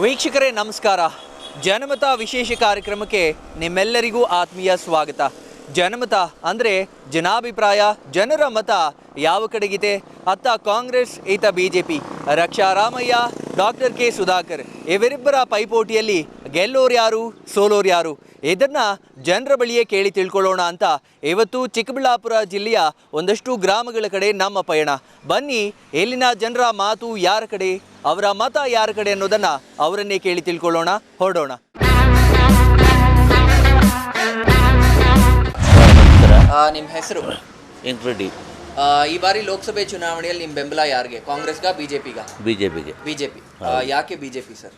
ವೀಕ್ಷಕರೇ ನಮಸ್ಕಾರ. ಜನಮತ ವಿಶೇಷ ಕಾರ್ಯಕ್ರಮಕ್ಕೆ ನಿಮ್ಮೆಲ್ಲರಿಗೂ ಆತ್ಮೀಯ ಸ್ವಾಗತ. ಜನಮತ ಅಂದರೆ ಜನಾಭಿಪ್ರಾಯ, ಜನರ ಮತ ಯಾವ ಕಡೆಗಿದೆ? ಅತ್ತ ಕಾಂಗ್ರೆಸ್, ಈತ ಬಿಜೆಪಿ. ರಕ್ಷಾ ರಾಮಯ್ಯ, ಡಾಕ್ಟರ್ ಕೆ ಸುಧಾಕರ್ ಇವರಿಬ್ಬರ ಪೈಪೋಟಿಯಲ್ಲಿ ಗೆಲ್ಲೋರು ಯಾರು, ಸೋಲೋರು ಯಾರು? ಇದನ್ನು ಜನರ ಬಳಿಯೇ ಕೇಳಿ ತಿಳ್ಕೊಳ್ಳೋಣ ಅಂತ ಇವತ್ತು ಚಿಕ್ಕಬಳ್ಳಾಪುರ ಜಿಲ್ಲೆಯ ಒಂದಷ್ಟು ಗ್ರಾಮಗಳ ಕಡೆ ನಮ್ಮ ಪಯಣ. ಬನ್ನಿ, ಇಲ್ಲಿನ ಜನರ ಮಾತು ಯಾರ ಕಡೆ, ಅವರ ಮತ ಯಾರ ಕಡೆ ಅನ್ನೋದನ್ನು ಅವರನ್ನೇ ಕೇಳಿ ತಿಳ್ಕೊಳ್ಳೋಣ. ಹೊರಡೋಣ. ನಿಮ್ಮ ಹೆಸರು? ವೆಂಕಟರೆಡ್ಡಿ. ಈ ಬಾರಿ ಲೋಕಸಭೆ ಚುನಾವಣೆಯಲ್ಲಿ ನಿಮ್ಮ ಬೆಂಬಲ ಯಾರಿಗೆ? ಕಾಂಗ್ರೆಸ್ಗ, ಬಿಜೆಪಿಗ? ಬಿಜೆಪಿಗೆ. ಬಿಜೆಪಿ. ಯಾಕೆ ಬಿಜೆಪಿ ಸರ್?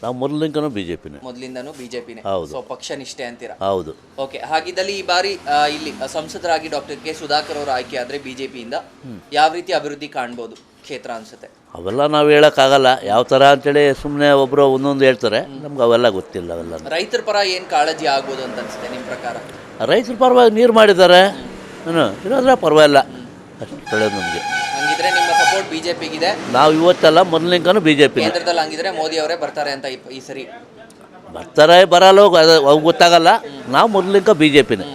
ನಾವು ಮೊದಲಿಂದನೂ ಬಿಜೆಪಿನೇ. ಮೊದಲಿಂದನೂ ಬಿಜೆಪಿನೇ. ಹೌದು. ಸೊ ಪಕ್ಷ ನಿಷ್ಠೆ ಅಂತೀರಾ? ಹೌದು. ಓಕೆ, ಹಾಗಿದ್ದಲ್ಲಿ ಈ ಬಾರಿ ಇಲ್ಲಿ ಸಂಸದರಾಗಿ ಡಾಕ್ಟರ್ ಕೆ ಸುಧಾಕರ್ ಅವರು ಆಯ್ಕೆ ಆದರೆ ಬಿಜೆಪಿಯಿಂದ ಯಾವ ರೀತಿ ಅಭಿವೃದ್ಧಿ ಕಾಣ್ಬೋದು ಕ್ಷೇತ್ರ ಅನ್ಸುತ್ತೆ? ಅವೆಲ್ಲ ನಾವು ಹೇಳೋಕ್ಕಾಗಲ್ಲ ಯಾವ ಥರ ಅಂತೇಳಿ. ಸುಮ್ಮನೆ ಒಬ್ಬರು ಒಂದೊಂದು ಹೇಳ್ತಾರೆ, ನಮ್ಗೆ ಅವೆಲ್ಲ ಗೊತ್ತಿಲ್ಲ. ಅವೆಲ್ಲ ರೈತರ ಪರ ಏನು ಕಾಳಜಿ ಆಗ್ಬೋದು ಅಂತ ಅನ್ಸುತ್ತೆ ನಿಮ್ಮ ಪ್ರಕಾರ? ರೈತರ ಪರವಾಗಿ ನೀರು ಮಾಡಿದ್ದಾರೆ, ಇರೋದ್ರೆ ಪರವಾಗಿಲ್ಲ, ಅಷ್ಟು ಒಳ್ಳೇದು ನಮಗೆ. ಹಂಗಿದ್ರೆ ನಿಮ್ಮ ಸಪೋರ್ಟ್ ಬಿಜೆಪಿಗಿದೆ? ನಾವು ಇವತ್ತೆಲ್ಲ ಮೊದಲಿಂದನೂ ಬಿಜೆಪಿ. ಕೇಂದ್ರದಲ್ಲಿ ಹಂಗಿದ್ರೆ ಮೋದಿ ಅವರೇ ಬರ್ತಾರೆ ಅಂತ ಈ ಸರಿ? ಬರ್ತಾರೆ ಬರಲ್ಲ ಅವು ಗೊತ್ತಾಗಲ್ಲ. ನಾವು ಮೊದಲಿಂದ ಬಿಜೆಪಿನೇ.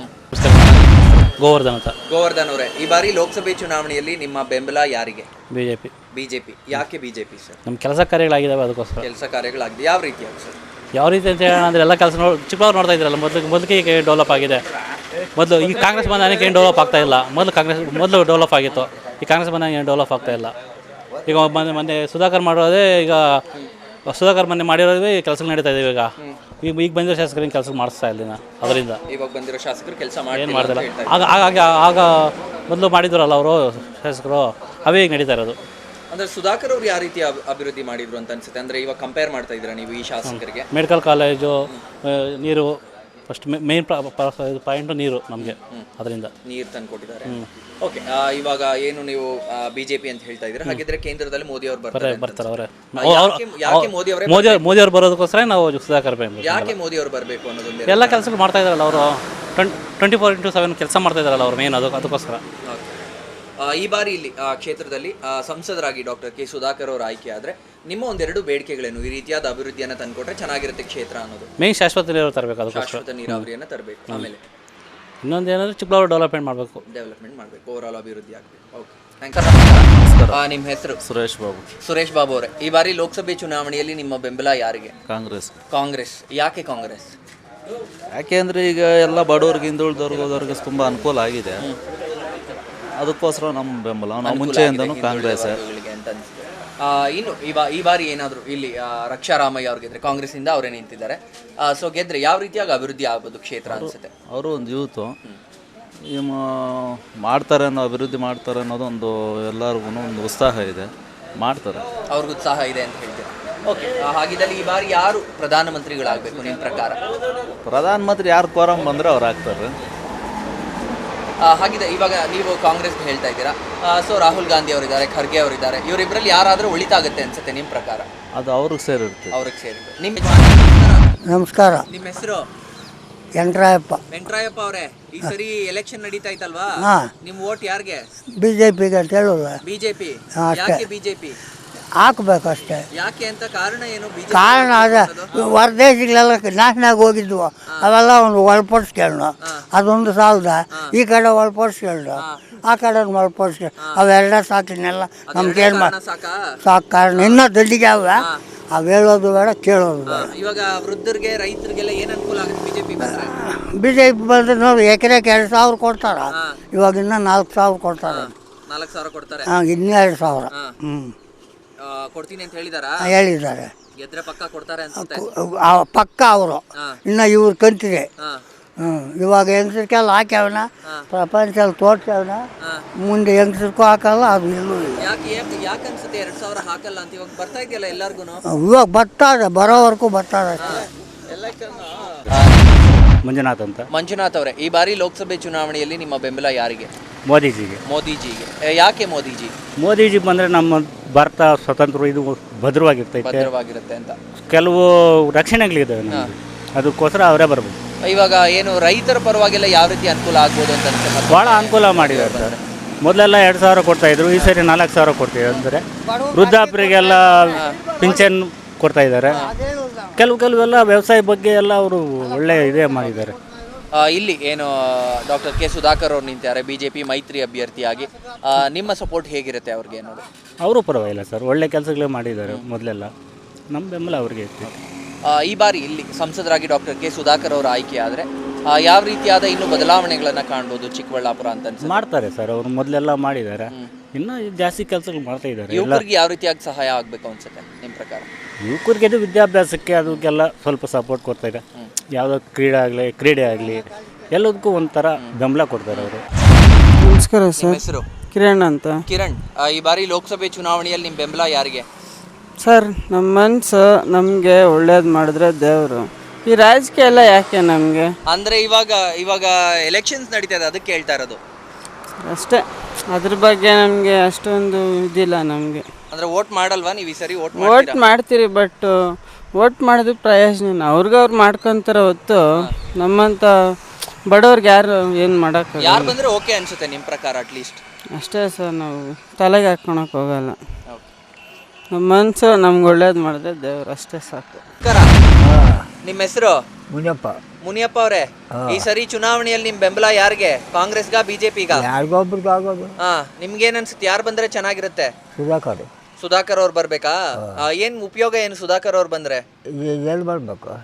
ಗೋವರ್ಧನ್ ಅಂತ. ಗೋವರ್ಧನ್ ಅವರೇ, ಈ ಬಾರಿ ಲೋಕಸಭೆ ಚುನಾವಣೆಯಲ್ಲಿ ನಿಮ್ಮ ಬೆಂಬಲ ಯಾರಿಗೆ? ಬಿಜೆಪಿ. ಬಿಜೆಪಿ. ಯಾಕೆ ಬಿಜೆಪಿ ಸರ್? ನಮ್ಮ ಕೆಲಸ ಕಾರ್ಯಗಳಾಗಿದ್ದಾವೆ, ಅದಕ್ಕೋಸ್ಕರ. ಕೆಲಸ ಕಾರ್ಯಗಳಾಗಿದೆ. ಯಾವ ರೀತಿ ಸರ್? ಯಾವ ರೀತಿ ಅಂತ ಹೇಳೋಣ ಅಂದರೆ ಎಲ್ಲ ಕೆಲಸ ಚಿಕ್ಕವರು ನೋಡ್ತಾ ಇದ್ರಲ್ಲ, ಮೊದಲಿಗೆ ಈಗ ಡೆವಲಪ್ ಆಗಿದೆ. ಮೊದಲು ಈ ಕಾಂಗ್ರೆಸ್ ಬಂದಾನಕ್ಕೆ ಏನು ಡೆವಲಪ್ ಆಗ್ತಾ ಇಲ್ಲ. ಮೊದಲು ಡೆವಲಪ್ ಆಗಿತ್ತು, ಈ ಕಾಂಗ್ರೆಸ್ ಬಂದಾಗ ಏನು ಡೆವಲಪ್ ಆಗ್ತಾ ಇಲ್ಲ. ಈಗ ಮೊನ್ನೆ ಸುಧಾಕರ್ ಮಾಡೋದೇ, ಈಗ ಸುಧಾಕರ್ ಮೊನ್ನೆ ಮಾಡಿರೋದೇ ಕೆಲಸ ನಡೀತಾ ಇದೆ. ಈಗ ಬಂದಿರೋ ಶಾಸಕರಿಗೆ ಕೆಲಸ ಮಾಡಿಸ್ತಾ ಇಲ್ಲ ಅದರಿಂದ. ಇವಾಗ ಬಂದಿರೋ ಶಾಸಕರು ಕೆಲಸ ಏನು ಮಾಡ್ತಿಲ್ಲ. ಆಗ ಮೊದಲು ಮಾಡಿದ್ರಲ್ಲ ಅವರು ಶಾಸಕರು, ಅವೇ ಈಗ ನಡೀತಾ ಇರೋದು. ಅಂದ್ರೆ ಸುಧಾಕರ್ ಅವರು ಯಾವ ರೀತಿ ಅಭಿವೃದ್ಧಿ ಮಾಡಿದ್ರು ಅಂತ ಅನ್ಸುತ್ತೆ? ಅಂದ್ರೆ ಇವಾಗ ಕಂಪೇರ್ ಮಾಡ್ತಾ ಇದ್ದೀರಾ ನೀವು ಈ ಶಾಸಕರಿಗೆ? ಮೆಡಿಕಲ್ ಕಾಲೇಜು, ನೀರು, ಫಸ್ಟ್ ಮೇನ್ ಪಾಯಿಂಟು ನೀರು. ನಮಗೆ ಅದರಿಂದ ನೀರು ತಂದು ಕೊಟ್ಟಿದ್ದಾರೆ. ಓಕೆ, ಇವಾಗ ಏನು ನೀವು ಬಿಜೆಪಿ ಅಂತ ಹೇಳ್ತಾ ಇದ್ದೀರಾ, ಹಾಗಿದ್ರೆ ಕೇಂದ್ರದಲ್ಲಿ ಮೋದಿ ಅವರು ಬರ್ತಾರೆ ಅವರೇ. ಯಾಕೆ ಮೋದಿ ಅವರು ಬರೋದಕ್ಕೋಸ್ಕರ ನಾವು ಸುಧಾಕರ್ ಯಾಕೆ ಮೋದಿ ಅವರು ಬರಬೇಕು ಅನ್ನೋದೊಂದು? ಎಲ್ಲ ಕೆಲಸಗಳು ಮಾಡ್ತಾ ಇದಾರಲ್ಲ ಅವರು, 24/7 ಕೆಲಸ ಮಾಡ್ತಾ ಇದಾರಲ್ಲ ಅವರು, ಮೇನ್ ಅದಕ್ಕೋಸ್ಕರ. ಈ ಬಾರಿ ಇಲ್ಲಿ ಕ್ಷೇತ್ರದಲ್ಲಿ ಸಂಸದರಾಗಿ ಡಾಕ್ಟರ್ ಕೆ ಸುಧಾಕರ್ ಅವರು ಆಯ್ಕೆ ಆದರೆ ನಿಮ್ಮ ಒಂದೆರಡು ಬೇಡಿಕೆಗಳೇನು? ಈ ರೀತಿಯಾದ ಅಭಿವೃದ್ಧಿಯನ್ನು ತಂದುಕೊಟ್ರೆ ಚೆನ್ನಾಗಿರುತ್ತೆ ಕ್ಷೇತ್ರ ಅನ್ನೋದು. ಮೇನ್ ಶಾಶ್ವತ ನೀರಾವರಿ ತರಬೇಕು, ಅದಕ್ಕೋಸ್ಕರ. ಶಾಶ್ವತ ನೀರಾವರಿಯನ್ನು ತರಬೇಕು. ಆಮೇಲೆ ಇನ್ನೊಂದು ಏನಂದ್ರೆ ಚಿಕ್ಕಬಳ್ಳಾಪುರ ಡೆವಲಪ್ಮೆಂಟ್ ಮಾಡಬೇಕು, ಓವರ್ ಆಲ್ ಅಭಿವೃದ್ಧಿ ಆಗಬೇಕು. Okay, thanks. ನಿಮ್ಮ ಹೆಸರು? ಸುರೇಶ್ ಬಾಬು. ಸುರೇಶ್ ಬಾಬು ಅವರೇ, ಈ ಬಾರಿ ಲೋಕಸಭೆ ಚುನಾವಣೆಯಲ್ಲಿ ನಿಮ್ಮ ಬೆಂಬಲ ಯಾರಿಗೆ? ಕಾಂಗ್ರೆಸ್. ಕಾಂಗ್ರೆಸ್. ಯಾಕೆ ಕಾಂಗ್ರೆಸ್? ಯಾಕೆ ಅಂದರೆ ಈಗ ಎಲ್ಲ ಬಡವ್ರಿಗೆ, ಹಿಂದುಳಿದವ್ರಿಗೆ ತುಂಬ ಅನುಕೂಲ ಆಗಿದೆ, ಅದಕ್ಕೋಸ್ಕರ ನಮ್ಮ ಬೆಂಬಲ. ನಾವು ಮುಂಚೆಯಿಂದನೂ ಕಾಂಗ್ರೆಸ್. ಇನ್ನು ಈ ಬಾರಿ ಏನಾದರೂ ಇಲ್ಲಿ ರಕ್ಷಾ ರಾಮಯ್ಯ ಅವ್ರು ಗೆದ್ರೆ, ಕಾಂಗ್ರೆಸ್ಸಿಂದ ಅವರೇ ನಿಂತಿದ್ದಾರೆ, ಸೊ ಗೆದ್ರೆ ಯಾವ ರೀತಿಯಾಗಿ ಅಭಿವೃದ್ಧಿ ಆಗ್ಬೋದು ಕ್ಷೇತ್ರ ಅನ್ಸುತ್ತೆ? ಅವರು ಒಂದು ಯೂತು ಮಾಡ್ತಾರೆ ಅನ್ನೋ, ಅಭಿವೃದ್ಧಿ ಮಾಡ್ತಾರೆ ಅನ್ನೋದು ಒಂದು ಎಲ್ಲರಿಗೂ ಒಂದು ಉತ್ಸಾಹ ಇದೆ, ಮಾಡ್ತಾರೆ. ಅವ್ರಿಗೆ ಉತ್ಸಾಹ ಇದೆ ಅಂತ ಹೇಳ್ತೀರಾ? ಓಕೆ, ಹಾಗಿದ್ದಲ್ಲಿ ಈ ಬಾರಿ ಯಾರು ಪ್ರಧಾನಮಂತ್ರಿಗಳಾಗಬೇಕು ನಿಮ್ಮ ಪ್ರಕಾರ? ಪ್ರಧಾನಮಂತ್ರಿ ಯಾರು ಕೋರಂ ಬಂದರೆ ಅವ್ರು ಆಗ್ತಾರೆ. ಹಾಗಿದೆ, ಇವಾಗ ನೀವು ಕಾಂಗ್ರೆಸ್ ಹೇಳ್ತಾ ಇದ್ದೀರಾ, ಸೊ ರಾಹುಲ್ ಗಾಂಧಿ ಅವರಿದ್ದಾರೆ, ಖರ್ಗೆ ಅವರಿದ್ದಾರೆ, ಇವರಿಬ್ಬರಲ್ಲಿ ಯಾರಾದರೂ ಒಳಿತಾಗುತ್ತೆ ಅನ್ಸುತ್ತೆ ನಿಮ್ಮ ಪ್ರಕಾರ? ಅದು ಅವ್ರಿಗೆ ಸೇರಿರುತ್ತೆ. ಅವ್ರಿಗೆ ಸೇರಿರುತ್ತೆ. ನಿಮ್ಮ ನಮಸ್ಕಾರ. ನಿಮ್ಮ ಹೆಸರು? ವೆಂಕಟರಾಯಪ್ಪ. ವೆಂಕಟರಾಯಪ್ಪ ಅವರೇ, ಈ ಸರಿ ಎಲೆಕ್ಷನ್ ನಡೀತಾ ಇತ್ತಲ್ವಾ, ನಿಮ್ಮ ವೋಟ್ ಯಾರಿಗೆ? ಬಿಜೆಪಿಗೆ ಅಂತ ಹೇಳೋದು. ಬಿಜೆಪಿ. ಅಷ್ಟೇ. ಯಾಕೆ ಬಿಜೆಪಿ ಹಾಕ್ಬೇಕಷ್ಟೇ. ಯಾಕೆ ಅಂತ ಕಾರಣ ಏನು? ಕಾರಣ ಅದೇ, ಹೊರದೇಶಗಳೆಲ್ಲ ನಾಶನಾಗ ಹೋಗಿದ್ವು, ಅವೆಲ್ಲ ಒಂದು ಒಳಪಡಿಸ್ಕೊಂಡು ಅದೊಂದು ಸಾಲದ, ಈ ಕಡೆ ಒಳಪಡಿಸ್ಕೊಂಡು ಆ ಕಡೆ ಒಳಪಡಿಸ್ಕೊಂಡು ಅವೆರಡ ಸಾಕಿನೆಲ್ಲ ನಮ್ಗೇನು ಸಾಕು. ಕಾರಣ ಇನ್ನೂ ದುಡ್ಡಿಗೆ ಅವೆ, ಅವು ಹೇಳೋದು ಬೇಡ, ಕೇಳೋದು ಬೇಡ. ಇವಾಗ ವೃದ್ಧರಿಗೆ, ರೈತರಿಗೆಲ್ಲ ಏನು ಅನುಕೂಲ ಆಗುತ್ತೆ ಬಿಜೆಪಿ ಬಂದ್ರೆ? ಬಿಜೆಪಿ ಬಂದ್ರೆ ನೋಡಿ, ಎಕರೆಗೆ 2,000 ಕೊಡ್ತಾರ, ಇವಾಗ ಇನ್ನೂ 4,000 ಕೊಡ್ತಾರೆ. 4,000 ಕೊಡ್ತಾರೆ. ಇನ್ನೂ 2,000 ಕೊಡ್ತೀನಿ ಅಂತ ಹೇಳಿದಾರ? ಹೇಳಿದ್ದಾರೆ. ಗೆದ್ರೆ ಪಕ್ಕ ಕೊಡ್ತಾರೆ ಅನ್ಸುತ್ತೆ. ಪಕ್ಕ ಅವರು ಇನ್ನು ಇವ್ರು ಕಂತಿದೆ. ಇವಾಗ ಹೆಂಗಸರ್ಕೆಲ್ಲ ಹಾಕ್ಯಾವನ, ಪ್ರಪಂಚದಲ್ಲಿ ತೋರ್ಸ್ಯಾವನ, ಮುಂದೆ ಹೆಂಗಸರ್ಗೂ ಹಾಕಲ್ಲ, ಅದು ಎಲ್ಲೂ ಇಲ್ಲ. ಯಾಕೆ ಅನ್ಸುತ್ತೆ 2,000 ಹಾಕಲ್ಲ ಅಂತ? ಇವಾಗ ಬರ್ತಾ ಇದೆಯಲ್ಲ ಎಲ್ಲರಿಗೂ. ಇವಾಗ ಬರ್ತಾರೆ, ಬರೋವರೆಗೂ ಬರ್ತಾರೆ ಅಷ್ಟೇ. ಮಂಜುನಾಥ್ ಅಂತ. ಮಂಜುನಾಥ್ ಅವರೇ, ಈ ಬಾರಿ ಲೋಕಸಭೆ ಚುನಾವಣೆಯಲ್ಲಿ ನಿಮ್ಮ ಬೆಂಬಲ ಯಾರಿಗೆ? ಮೋದಿಜಿಗೆ. ಮೋದಿಜಿಗೆ. ಯಾಕೆ ಮೋದಿಜಿ? ಮೋದಿಜಿ ಬಂದರೆ ನಮ್ಮ ಭಾರತ ಸ್ವತಂತ್ರ ಇದು ಭದ್ರವಾಗಿರುತ್ತೆ ಅಂತ. ಕೆಲವು ರಕ್ಷಣೆಗಳಿದ್ದಾವೆ ನಮಗೆ, ಅದಕ್ಕೋಸ್ಕರ ಅವರೇ ಬರ್ಬೋದು. ಇವಾಗ ಏನು ರೈತರ ಪರವಾಗೆಲ್ಲ ಯಾವ ರೀತಿ ಅನುಕೂಲ ಆಗ್ಬೋದು ಅಂತ ಅನ್ಸುತ್ತೆ? ಭಾಳ ಅನುಕೂಲ ಮಾಡಿದ್ದಾರೆ ಸರ್. ಮೊದಲೆಲ್ಲ 2,000 ಕೊಡ್ತಾಯಿದ್ರು, ಈ ಸರಿ 4,000 ಕೊಡ್ತೀವಿ. ಅಂದರೆ ವೃದ್ಧಾಪ್ಯರಿಗೆಲ್ಲ ಪಿಂಚನ್ ಕೊಡ್ತಾ ಇದ್ದಾರೆ. ಕೆಲವೆಲ್ಲ ವ್ಯವಸಾಯ ಬಗ್ಗೆ ಎಲ್ಲ ಅವರು ಒಳ್ಳೆ ಇದೇ ಮಾಡಿದ್ದಾರೆ. ಇಲ್ಲಿ ಏನು ಡಾಕ್ಟರ್ ಕೆ ಸುಧಾಕರ್ ಅವ್ರು ನಿಂತಿದ್ದಾರೆ BJP ಮೈತ್ರಿ ಅಭ್ಯರ್ಥಿಯಾಗಿ. ನಿಮ್ಮ ಸಪೋರ್ಟ್ ಹೇಗಿರುತ್ತೆ ಅವ್ರಿಗೆ ಅನ್ನೋದು? ಅವರು ಪರವಾಗಿಲ್ಲ ಸರ್, ಒಳ್ಳೆ ಕೆಲಸಗಳೇ ಮಾಡಿದ್ದಾರೆ. ಮೊದಲೆಲ್ಲ ನಮ್ಮ ಬೆಂಬಲ ಅವ್ರಿಗೆ ಇತ್ತು. ಈ ಬಾರಿ ಇಲ್ಲಿ ಸಂಸದರಾಗಿ ಡಾಕ್ಟರ್ ಕೆ ಸುಧಾಕರ್ ಅವರು ಆಯ್ಕೆ ಆದರೆ ಯಾವ ರೀತಿಯಾದ ಇನ್ನೂ ಬದಲಾವಣೆಗಳನ್ನು ಕಾಣ್ಬೋದು ಚಿಕ್ಕಬಳ್ಳಾಪುರ ಅಂತ ಅನ್ಸುತ್ತೆ? ಮಾಡ್ತಾರೆ ಸರ್, ಅವರು ಮೊದಲೆಲ್ಲ ಮಾಡಿದ್ದಾರೆ, ಇನ್ನೂ ಜಾಸ್ತಿ ಕೆಲಸಗಳು ಮಾಡ್ತಾ ಇದ್ದಾರೆ. ಯುವಕರಿಗೆ ಯಾವ ರೀತಿಯಾಗಿ ಸಹಾಯ ಆಗಬೇಕು ಅನ್ಸುತ್ತೆ ನಿಮ್ಮ ಪ್ರಕಾರ? ಯುವಕರಿಗೆ ಅದು ವಿದ್ಯಾಭ್ಯಾಸಕ್ಕೆ ಅದಕ್ಕೆಲ್ಲ ಸ್ವಲ್ಪ ಸಪೋರ್ಟ್ ಕೊಡ್ತಾ ಇದೆ. ಯಾವುದೋ ಕ್ರೀಡೆ ಆಗಲಿ ಎಲ್ಲದಕ್ಕೂ ಒಂಥರ ಬೆಂಬಲ ಕೊಡ್ತಾರೆ ಅವರು. ನಮಸ್ಕಾರ ಸರ್, ಹೆಸರು? ಕಿರಣ್ ಅಂತ. ಕಿರಣ್, ಈ ಬಾರಿ ಲೋಕಸಭೆ ಚುನಾವಣೆಯಲ್ಲಿ ನಿಮ್ಮ ಬೆಂಬಲ ಯಾರಿಗೆ? ಸರ್, ನಮ್ಮ ಮನಸ್ಸು ನಮಗೆ ಒಳ್ಳೇದು ಮಾಡಿದ್ರೆ ದೇವರು. ಈ ರಾಜಕೀಯ ಎಲ್ಲ ಯಾಕೆ ನಮಗೆ? ಅಂದರೆ ಇವಾಗ ಎಲೆಕ್ಷನ್ಸ್ ನಡೀತಾ ಇದೆ, ಅದಕ್ಕೆ ಹೇಳ್ತಾ ಇರೋದು ಅಷ್ಟೇ. ಅದ್ರ ಬಗ್ಗೆ ನಮಗೆ ಅಷ್ಟೊಂದು ಇದಿಲ್ಲ ನಮಗೆ. ಅಂದರೆ ವೋಟ್ ಮಾಡಲ್ವಾ ನೀವು ಈ ಸರಿ? ವೋಟ್ ಮಾಡ್ತೀರಿ, ಬಟ್ ವೋಟ್ ಮಾಡೋದು ಪ್ರಯೋಜನ ಅವ್ರಿಗವ್ರು ಮಾಡ್ಕೊತಾರೆ ಹೊತ್ತು ನಮ್ಮಂಥ ಬಡವ್ರಿಗೆ ಯಾರು ಏನು ಮಾಡೋಕ್ಕೆ ಯಾರು ಬಂದರೆ ಓಕೆ ಅನ್ಸುತ್ತೆ ನಿಮ್ಮ ಪ್ರಕಾರ ಅಟ್ಲೀಸ್ಟ್? ಅಷ್ಟೇ ಸರ್, ನಾವು ತಲೆಗೆ ಹಾಕ್ಕೊಳಕ್ಕೆ ಹೋಗಲ್ಲ. ನಮ್ಮ ಮನಸ್ಸು ನಮ್ಗೆ ಒಳ್ಳೇದು ಮಾಡಿದ್ರೆ ದೇವ್ರು, ಅಷ್ಟೇ ಸಾಕು. ನಿಮ್ಮ ಹೆಸರು? ಮುನಿಯಪ್ಪ. ಮುನಿಯಪ್ಪ ಅವರೇ, ಈ ಸರಿ ಚುನಾವಣೆಯಲ್ಲಿ ನಿಮ್ ಬೆಂಬಲ ಯಾರಿಗೆ? ಕಾಂಗ್ರೆಸ್ಗ BJPಗ? ಯಾರಿಗೊಬ್ರಿಗೆ ಆಗೋದು. ನಿಮ್ಗೇನ್ ಅನ್ಸುತ್ತೆ ಯಾರು ಬಂದ್ರೆ ಚೆನ್ನಾಗಿರುತ್ತೆ? ಸುಧಾಕರ್. ಸುಧಾಕರ್ ಅವ್ರು ಬರ್ಬೇಕಾ? ಏನ್ ಉಪಯೋಗ ಏನು ಸುಧಾಕರ್ ಅವ್ರು ಬಂದ್ರೆ? ಎಲ್ಲಿ ಬರ್ಬೇಕು?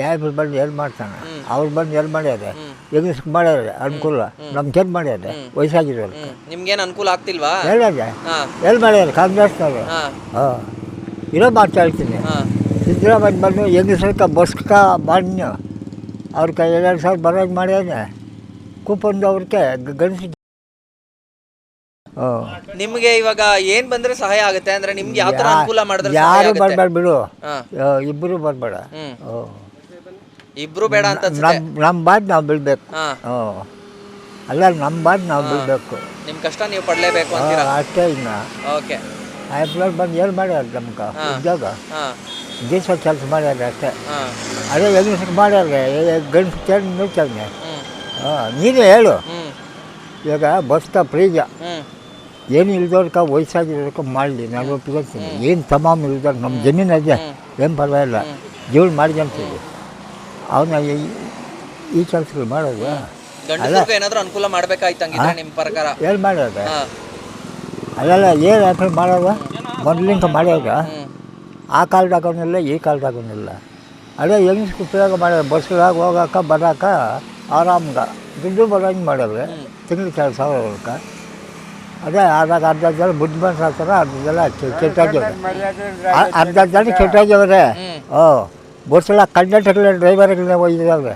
ಯಾರು ಬಂದು ಎಲ್ಲಿ ಮಾಡ್ತಾನೆ? ಅವ್ರು ಬಂದು ಎಲ್ಲಿ ಮಾಡ್ಯಾರೆ? ಹೆಂಗಸ್ ಮಾಡ್ಯಾರೆ ಅನುಕೂಲ, ನಮ್ಗೇನು ಮಾಡ್ಯಾರೆ ವಯಸ್ಸಾಗಿರೋರು? ನಿಮ್ಗೇನು ಅನುಕೂಲ ಆಗ್ತಿಲ್ವಾ? ಹೇಳಿದೆ ಎಲ್ಲಿ ಮಾಡ್ಯಾರ ಕಾಂಗ್ರೆಸ್ನವರು? ಇರೋ ಮಾಡ್ತಾ ಇರ್ತೀನಿ. ಸಿದ್ದರಾಮಯ್ಯ ಬಂದು ಹೆಂಗಸ್ರಕ್ಕ ಬಸ್ಕ ಬಾಣ್ಯ ಅವ್ರ ಕೈ 2,000 ಬರೋದು ಮಾಡ್ಯಾನೆ. ಕೂಪನ್ದು ಅವ್ರಿಗೆ ಗಣಸಿ. ನಿಮ್ಗೆ ಇವಾಗ ಏನ್ ಬಂದ್ರೆ ಸಹಾಯ ಆಗುತ್ತೆ ಅಂದ್ರೆ ನಿಮ್ಗೆ ಯಾವ ತರ ಅನುಕೂಲ ಮಾಡಿದ್ರೆ? ಯಾರು ಬರ್ಬೇಡ ಬಿಡು, ಇಬ್ಬರು ಬರ್ಬೇಡ. ಇಬ್ರು ಬೇಡ ಅಂತ ನಮ್ಮ ಬಾದ್ ನಾವು ಬಿಡ್ಬೇಕು. ಅಲ್ಲ, ನಮ್ಮ ಬಾದ್ ನಾವು ಬಿಡ್ಬೇಕು. ನಿಮ್ ಕಷ್ಟ ನೀವು ಪಡ್ಲೇಬೇಕು ಅಂತೀರಾ? ಅಷ್ಟೇ. ಇನ್ನು ಓಕೆ, ಆಯ್ತು ಬಂದು ಏನು ಮಾಡ್ಯಾರ ನಮ್ಗೆ ಉದ್ಯೋಗ ದೇಶ ಕೆಲಸ ಮಾಡ್ಯಾರ ಅಷ್ಟೇ. ಅದೇ ಹೆಂಗಸಕ್ಕೆ ಮಾಡ್ಯಾರ, ಗಂಡಸ ಕೇಳಿ ನೋಡ್ತಾನೆ. ನೀನೇ ಹೇಳು, ಇವಾಗ ಬಸ್ಕ ಫ್ರೀಜ ಏನು ಇಲ್ದವ್ರಕ ವಯಸ್ಸಾಗಿರೋದಕ್ಕೆ ಮಾಡಲಿ, ನಾನು ಒಪ್ಪಿಕೊಳ್ತೀನಿ. ಏನು ತಮಾಮ್ ಇಲ್ದವ್ರು ನಮ್ಮ ಜಮೀನು ಅದೇ, ಏನು ಪರವಾಗಿಲ್ಲ, ಜೀವನ ಮಾಡ್ಕೊಂತೀವಿ. ಅವನ್ನ ಈ ಕೆಲಸಗಳು ಮಾಡೋದು ಏನಾದರೂ ಅನುಕೂಲ ಮಾಡ್ಬೇಕಾಯ್ತಂಗಿದ್ರೆ ನಿಮ್ಮ ಪ್ರಕಾರ? ಏನು ಮಾಡ್ಯಾರ? ಅಲ್ಲೆಲ್ಲ ಏನು ಯಾಕೆ ಮಾಡೋದು? ಮೊದಲಿಂದ ಮಾಡ್ಯಾರ. ಆ ಕಾಲದಾಗನಿಲ್ಲ, ಈ ಕಾಲದಾಗನಿಲ್ಲ. ಅದೇ ಹೆಂಗಸ್ಗೆ ಉಪಯೋಗ ಮಾಡ್ಯಾರ. ಬಸ್ಗಳಾಗ ಹೋಗೋಕೆ ಬರೋಕೆ ಆರಾಮ್ಗ ದುಡ್ಡು ಬರೋಂಗೆ ಮಾಡ್ಯಾವೆ. ತಿಂಗಳಿಗೆ 2,000 ವರ್ಷಕ್ಕೆ. ಅದೇ ಆದಾಗ ಅರ್ಧ ಜನ ಬುದ್ಧಿವಂತ ಆಗ್ತಾರೆ, ಅರ್ಧ ಜನ ಕೆಟ್ಟಾಗ್ಯವ್ರೆ. ಅರ್ಧ ಜನ ಕೆಟ್ಟಾಗ್ಯವ್ರೆ. ಬಸ್ಸೆಲ್ಲ ಕಂಡಕ್ಟರ್ಗಳ ಡ್ರೈವರ್ಗಳನ್ನ ಒಯ್ದಿದ್ದಾವೆ.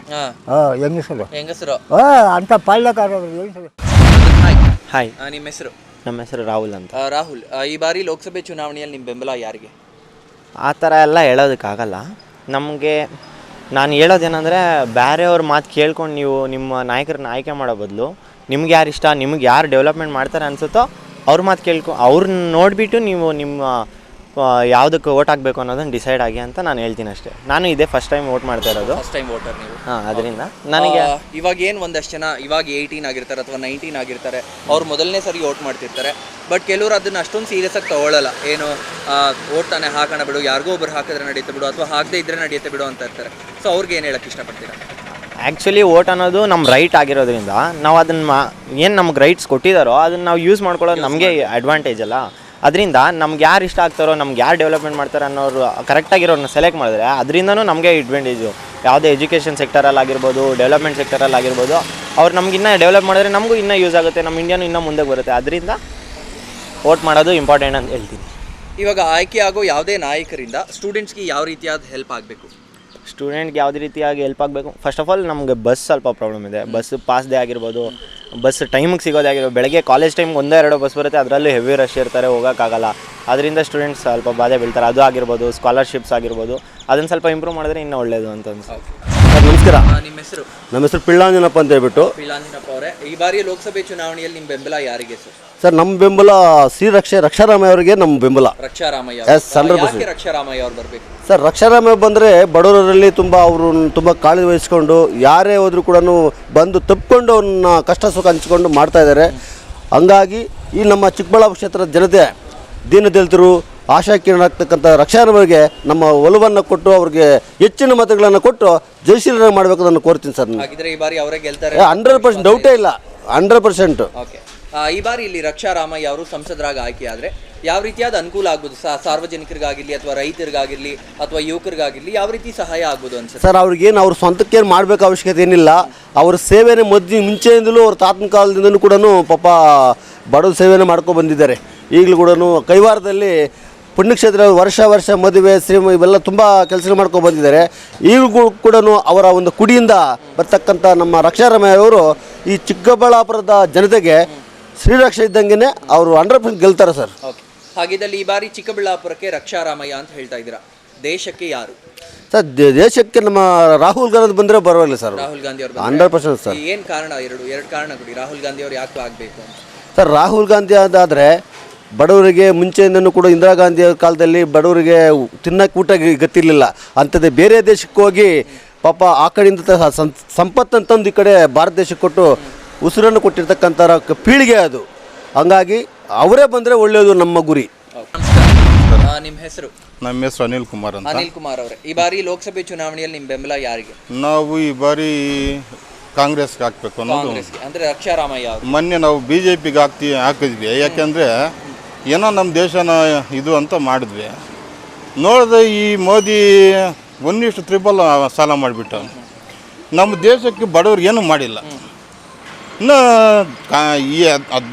ಹೆಂಗಸರು ಅಂಥ ಪಾಳ್ಯಕಾರರು ಹೆಂಗಸರು. ಹಾಯ್, ನಿಮ್ಮ ಹೆಸರು? ನಮ್ಮ ಹೆಸರು ರಾಹುಲ್ ಅಂತ. ರಾಹುಲ್, ಈ ಬಾರಿ ಲೋಕಸಭೆ ಚುನಾವಣೆಯಲ್ಲಿ ನಿಮ್ಮ ಬೆಂಬಲ ಯಾರಿಗೆ? ಆ ಥರ ಎಲ್ಲ ಹೇಳೋದಕ್ಕಾಗಲ್ಲ ನಮಗೆ. ನಾನು ಹೇಳೋದೇನೆಂದರೆ, ಬೇರೆಯವ್ರ ಮಾತು ಕೇಳ್ಕೊಂಡು ನೀವು ನಿಮ್ಮ ನಾಯಕರನ್ನ ಆಯ್ಕೆ ಮಾಡೋ ಬದಲು ನಿಮ್ಗೆ ಯಾರು ಇಷ್ಟ, ನಿಮ್ಗೆ ಯಾರು ಡೆವಲಪ್ಮೆಂಟ್ ಮಾಡ್ತಾರೆ ಅನಿಸುತ್ತೋ ಅವ್ರ ಮಾತು ಅವ್ರನ್ನ ನೋಡಿಬಿಟ್ಟು ನೀವು ನಿಮ್ಮ ಯಾವುದಕ್ಕೆ ವೋಟ್ ಹಾಕಬೇಕು ಅನ್ನೋದನ್ನು ಡಿಸೈಡ್ ಆಗಿ ಅಂತ ನಾನು ಹೇಳ್ತೀನಿ ಅಷ್ಟೇ. ನಾನು ಇದೇ ಫಸ್ಟ್ ಟೈಮ್ ವೋಟ್ ಮಾಡ್ತಾ ಇರೋದು. ಫಸ್ಟ್ ಟೈಮ್ ವೋಟರ್ ನೀವು? ಅದರಿಂದ ನನಗೆ ಇವಾಗ ಏನು ಒಂದಷ್ಟು ಜನ ಇವಾಗ 18 ಆಗಿರ್ತಾರೆ ಅಥವಾ 19 ಆಗಿರ್ತಾರೆ, ಅವ್ರು ಮೊದಲನೇ ಸರಿ ವೋಟ್ ಮಾಡ್ತಿರ್ತಾರೆ. ಬಟ್ ಕೆಲವರು ಅದನ್ನು ಅಷ್ಟೊಂದು ಸೀರಿಯಸ್ಸಾಗಿ ತೊಗೊಳ್ಳಲ್ಲ. ಏನು ವೋಟ್ ತಾನೇ ಹಾಕೋಣ ಬಿಡು, ಯಾರಿಗೋ ಒಬ್ಬರು ಹಾಕಿದ್ರೆ ನಡೆಯುತ್ತೆ ಬಿಡು, ಅಥವಾ ಹಾಕದೇ ಇದ್ದರೆ ನಡೆಯುತ್ತೆ ಬಿಡು ಅಂತ ಇರ್ತಾರೆ. ಸೊ ಅವ್ರಿಗೆ ಏನು ಹೇಳೋಕ್ಕೆ ಇಷ್ಟಪಡ್ತೀರಾ? ಆ್ಯಕ್ಚುಲಿ ವೋಟ್ ಅನ್ನೋದು ನಮ್ಮ ರೈಟ್ ಆಗಿರೋದ್ರಿಂದ ನಾವು ಅದನ್ನು ಏನು ನಮ್ಗೆ ರೈಟ್ಸ್ ಕೊಟ್ಟಿದ್ದಾರೋ ಅದನ್ನು ನಾವು ಯೂಸ್ ಮಾಡ್ಕೊಳ್ಳೋದು ನಮಗೆ ಅಡ್ವಾಂಟೇಜ್ ಅಲ್ಲ. ಅದರಿಂದ ನಮ್ಗೆ ಯಾರು ಇಷ್ಟ ಆಗ್ತಾರೋ, ನಮ್ಗೆ ಯಾರು ಡೆವಲಪ್ಮೆಂಟ್ ಮಾಡ್ತಾರೆ ಅನ್ನೋರು ಕರೆಕ್ಟಾಗಿರೋರನ್ನ ಸೆಲೆಕ್ಟ್ ಮಾಡಿದ್ರೆ ಅದರಿಂದನೂ ನಮಗೆ ಅಡ್ವಾಂಟೇಜು. ಯಾವುದೇ ಎಜುಕೇಷನ್ ಸೆಕ್ಟರಲ್ಲಿ ಆಗಿರ್ಬೋದು, ಡೆವಲಪ್ಮೆಂಟ್ ಸೆಕ್ಟರಲ್ಲಿ ಆಗಿರ್ಬೋದು, ಅವ್ರು ನಮ್ಗೆ ಇನ್ನೂ ಡೆವಲಪ್ ಮಾಡಿದ್ರೆ ನಮಗೂ ಇನ್ನೂ ಯೂಸ್ ಆಗುತ್ತೆ, ನಮ್ಮ ಇಂಡಿಯಾನು ಇನ್ನೂ ಮುಂದೆ ಬರುತ್ತೆ. ಅದರಿಂದ ವೋಟ್ ಮಾಡೋದು ಇಂಪಾರ್ಟೆಂಟ್ ಅಂತ ಹೇಳ್ತೀನಿ. ಇವಾಗ ಆಯ್ಕೆ ಆಗೋ ಯಾವುದೇ ನಾಯಕರಿಂದ ಸ್ಟೂಡೆಂಟ್ಸ್ಗೆ ಯಾವ ರೀತಿಯಾದ ಹೆಲ್ಪ್ ಆಗಬೇಕು? ಸ್ಟೂಡೆಂಟ್ಗೆ ಯಾವುದೇ ರೀತಿಯಾಗಿ ಹೆಲ್ಪ್ ಆಗಬೇಕು, ಫಸ್ಟ್ ಆಫ್ ಆಲ್ ನಮಗೆ ಬಸ್ ಸ್ವಲ್ಪ ಪ್ರಾಬ್ಲಮ್ ಇದೆ. ಬಸ್ ಪಾಸ್ದೇ ಆಗಿರ್ಬೋದು, ಬಸ್ ಟೈಮಿಗೆ ಸಿಗೋದೇ ಆಗಿರ್ಬೋದು. ಬೆಳಗ್ಗೆ ಕಾಲೇಜ್ ಟೈಮ್ಗೆ 1-2 ಬಸ್ ಬರುತ್ತೆ, ಅದರಲ್ಲೂ ಹೆವಿ ರಶ್ ಇರ್ತಾರೆ, ಹೋಗೋಕ್ಕಾಗಲ್ಲ. ಅದರಿಂದ ಸ್ಟೂಡೆಂಟ್ಸ್ ಸ್ವಲ್ಪ ಬಾಧೆ ಬೀಳ್ತಾರೆ. ಅದು ಆಗಿರ್ಬೋದು, ಸ್ಕಾಲರ್ಶಿಪ್ಸ್ ಆಗಿರ್ಬೋದು, ಅದನ್ನು ಸ್ವಲ್ಪ ಇಂಪ್ರೂವ್ ಮಾಡಿದ್ರೆ ಇನ್ನೂ ಒಳ್ಳೆಯದು ಅಂತ ಅನ್ಸುತ್ತೆ. ನಮಸ್ಕಾರ, ನಿಮ್ಮ ಹೆಸರು? ನಮ್ಮ ಹೆಸರು ಪಿಳ್ಳಾಂಜನಪ್ಪ ಅಂತ ಹೇಳ್ಬಿಟ್ಟು. ಪಿಳ್ಳಾಂಜನಪ್ಪ ಅವರೇ, ಈ ಬಾರಿ ಲೋಕಸಭೆ ಚುನಾವಣೆಯಲ್ಲಿ ನಿಮ್ಮ ಬೆಂಬಲ ಯಾರಿಗೆ ಸರ್? ಸರ್, ನಮ್ಮ ಬೆಂಬಲ ರಕ್ಷಾರಾಮಯ್ಯ ಅವರಿಗೆ ನಮ್ಮ ಬೆಂಬಲ. ರಕ್ಷಾರಾಮಯ್ಯ. ಯಾಕೆ ರಕ್ಷಾರಾಮಯ್ಯ ಅವ್ರು ಬರಬೇಕು ಸರ್? ರಕ್ಷಾರಾಮಯ್ಯ ಬಂದರೆ ಬಡವರಲ್ಲಿ ಅವರು ತುಂಬ ಕಾಳಜಿ ವಹಿಸ್ಕೊಂಡು ಯಾರೇ ಹೋದರೂ ಕೂಡ ಬಂದು ತಪ್ಪಿಕೊಂಡು ಅವ್ರನ್ನ ಕಷ್ಟ ಸುಖ ಹಂಚ್ಕೊಂಡು ಮಾಡ್ತಾ ಇದ್ದಾರೆ. ಹಂಗಾಗಿ ಈ ನಮ್ಮ ಚಿಕ್ಕಬಳ್ಳಾಪುರ ಕ್ಷೇತ್ರದ ಜನತೆ ದೀನದಲಿತರು, ಆಶಾಕಿರಣಾಗ್ತಕ್ಕಂಥ ರಕ್ಷಾರವರಿಗೆ ನಮ್ಮ ಒಲವನ್ನು ಕೊಟ್ಟು ಅವ್ರಿಗೆ ಹೆಚ್ಚಿನ ಮತಗಳನ್ನು ಕೊಟ್ಟು ಜಯಶೀಲನ ಮಾಡಬೇಕು ನಾನು ಕೋರ್ತೀನಿ ಸರ್. ಹಾಗಿದ್ರೆ ಈ ಬಾರಿ ಅವರೇ ಗೆಲ್ತಾರೆ? 100% ಡೌಟೇ ಇಲ್ಲ, 100%. ಓಕೆ, ಈ ಬಾರಿ ಇಲ್ಲಿ ರಕ್ಷಾ ರಾಮಯ್ಯ ಅವರು ಸಂಸದರಾಗಿ ಆಯ್ಕೆ ಆದರೆ ಯಾವ ರೀತಿಯಾದ ಅನುಕೂಲ ಆಗ್ಬೋದು? ಸಾರ್ವಜನಿಕರಿಗಾಗಿರಲಿ ಅಥವಾ ರೈತರಿಗಾಗಿರಲಿ ಅಥವಾ ಯುವಕರಿಗಾಗಿರಲಿ ಯಾವ ರೀತಿ ಸಹಾಯ ಆಗ್ಬೋದು ಅನ್ಸುತ್ತೆ ಸರ್? ಅವ್ರಿಗೇನು ಅವ್ರ ಸ್ವಂತಕ್ಕೇನು ಮಾಡಬೇಕು ಅವಶ್ಯಕತೆ ಏನಿಲ್ಲ. ಅವ್ರ ಸೇವೆನೇ ಮುಂಚೆಯಿಂದಲೂ ಅವ್ರ ತಾತನ ಕಾಲದಿಂದಲೂ ಕೂಡ ಪಾಪ ಬಡವ ಸೇವೆನೇ ಮಾಡ್ಕೊಂಡು ಬಂದಿದ್ದಾರೆ. ಈಗಲೂ ಕೂಡ ಕೈವಾರದಲ್ಲಿ ಪುಣ್ಯಕ್ಷೇತ್ರ ವರ್ಷ ಮದುವೆ ಶ್ರೀಮ ಇವೆಲ್ಲ ತುಂಬ ಕೆಲಸ ಮಾಡ್ಕೊಂಡು ಬಂದಿದ್ದಾರೆ. ಈಗಲೂ ಕೂಡ ಅವರ ಒಂದು ಕುಡಿಯಿಂದ ಬರ್ತಕ್ಕಂಥ ನಮ್ಮ ರಕ್ಷಾರಾಮಯ್ಯ ಅವರು ಈ ಚಿಕ್ಕಬಳ್ಳಾಪುರದ ಜನತೆಗೆ ಶ್ರೀರಕ್ಷೆ ಇದ್ದಂಗೆ ಅವರು 100% ಗೆಲ್ತಾರೆ ಸರ್. ಓಕೆ, ಹಾಗಿದ್ದಲ್ಲಿ ಈ ಬಾರಿ ಚಿಕ್ಕಬಳ್ಳಾಪುರಕ್ಕೆ ರಕ್ಷಾರಾಮಯ್ಯ ಅಂತ ಹೇಳ್ತಾ ಇದ್ದೀರಾ, ದೇಶಕ್ಕೆ ಯಾರು ಸರ್? ದೇಶಕ್ಕೆ ನಮ್ಮ ರಾಹುಲ್ ಗಾಂಧಿ ಬಂದರೆ ಬರವಾಗಿಲ್ಲ ಸರ್. ರಾಹುಲ್ ಗಾಂಧಿ ಅವರು 100% ಸರ್. ಏನು ಕಾರಣ? ಎರಡು ಕಾರಣ ಕೊಡಿ. ರಾಹುಲ್ ಗಾಂಧಿ ಅವರು ಯಾಕೆ ಆಗಬೇಕು ಅಂತ? ಸರ್, ರಾಹುಲ್ ಗಾಂಧಿ ಅದಾದರೆ ಬಡವರಿಗೆ ಮುಂಚೆಯಿಂದನೂ ಕೂಡ ಇಂದಿರಾ ಗಾಂಧಿ ಕಾಲದಲ್ಲಿ ಬಡವರಿಗೆ ತಿನ್ನಕ್ಕೆ ಊಟ ಗೊತ್ತಿರಲಿಲ್ಲ. ಅಂಥದ್ದೇ ಬೇರೆ ದೇಶಕ್ಕೆ ಹೋಗಿ ಪಾಪ ಆ ಕಡೆಯಿಂದ ಸಂಪತ್ತನ್ನು ತಂದು ಈ ಕಡೆ ಭಾರತ ದೇಶಕ್ಕೆ ಕೊಟ್ಟು ಉಸಿರನ್ನು ಕೊಟ್ಟಿರ್ತಕ್ಕಂಥ ಪೀಳಿಗೆ ಅದು. ಹಂಗಾಗಿ ಅವರೇ ಬಂದರೆ ಒಳ್ಳೆಯದು ನಮ್ಮ ಗುರಿ. ನಿಮ್ಮ ಹೆಸರು? ನಮ್ಮ ಹೆಸರು ಅನಿಲ್ ಕುಮಾರ್ ಅಂತ. ಅನಿಲ್ ಕುಮಾರ್ ಅವರೇ, ಈ ಬಾರಿ ಲೋಕಸಭೆ ಚುನಾವಣೆಯಲ್ಲಿ ನಿಮ್ಮ ಬೆಂಬಲ ಯಾರಿಗೆ? ನಾವು ಈ ಬಾರಿ ಕಾಂಗ್ರೆಸ್ಗೆ ಹಾಕ್ಬೇಕು ಅನ್ನೋದು. ಅಂದರೆ ರಕ್ಷಾರಾಮಯ್ಯ ಅವರು. ಮೊನ್ನೆ ನಾವು BJPಗೆ ಹಾಕಿದ್ವಿ. ಯಾಕೆಂದರೆ ಏನೋ ನಮ್ಮ ದೇಶನ ಇದು ಅಂತ ಮಾಡಿದ್ವಿ. ನೋಡಿದ್ರೆ ಈ ಮೋದಿ 1:3 ಸಾಲ ಮಾಡಿಬಿಟ್ಟು ನಮ್ಮ ದೇಶಕ್ಕೆ ಬಡವ್ರಿಗೆ ಏನೂ ಮಾಡಿಲ್ಲ. ಇನ್ನು ಈ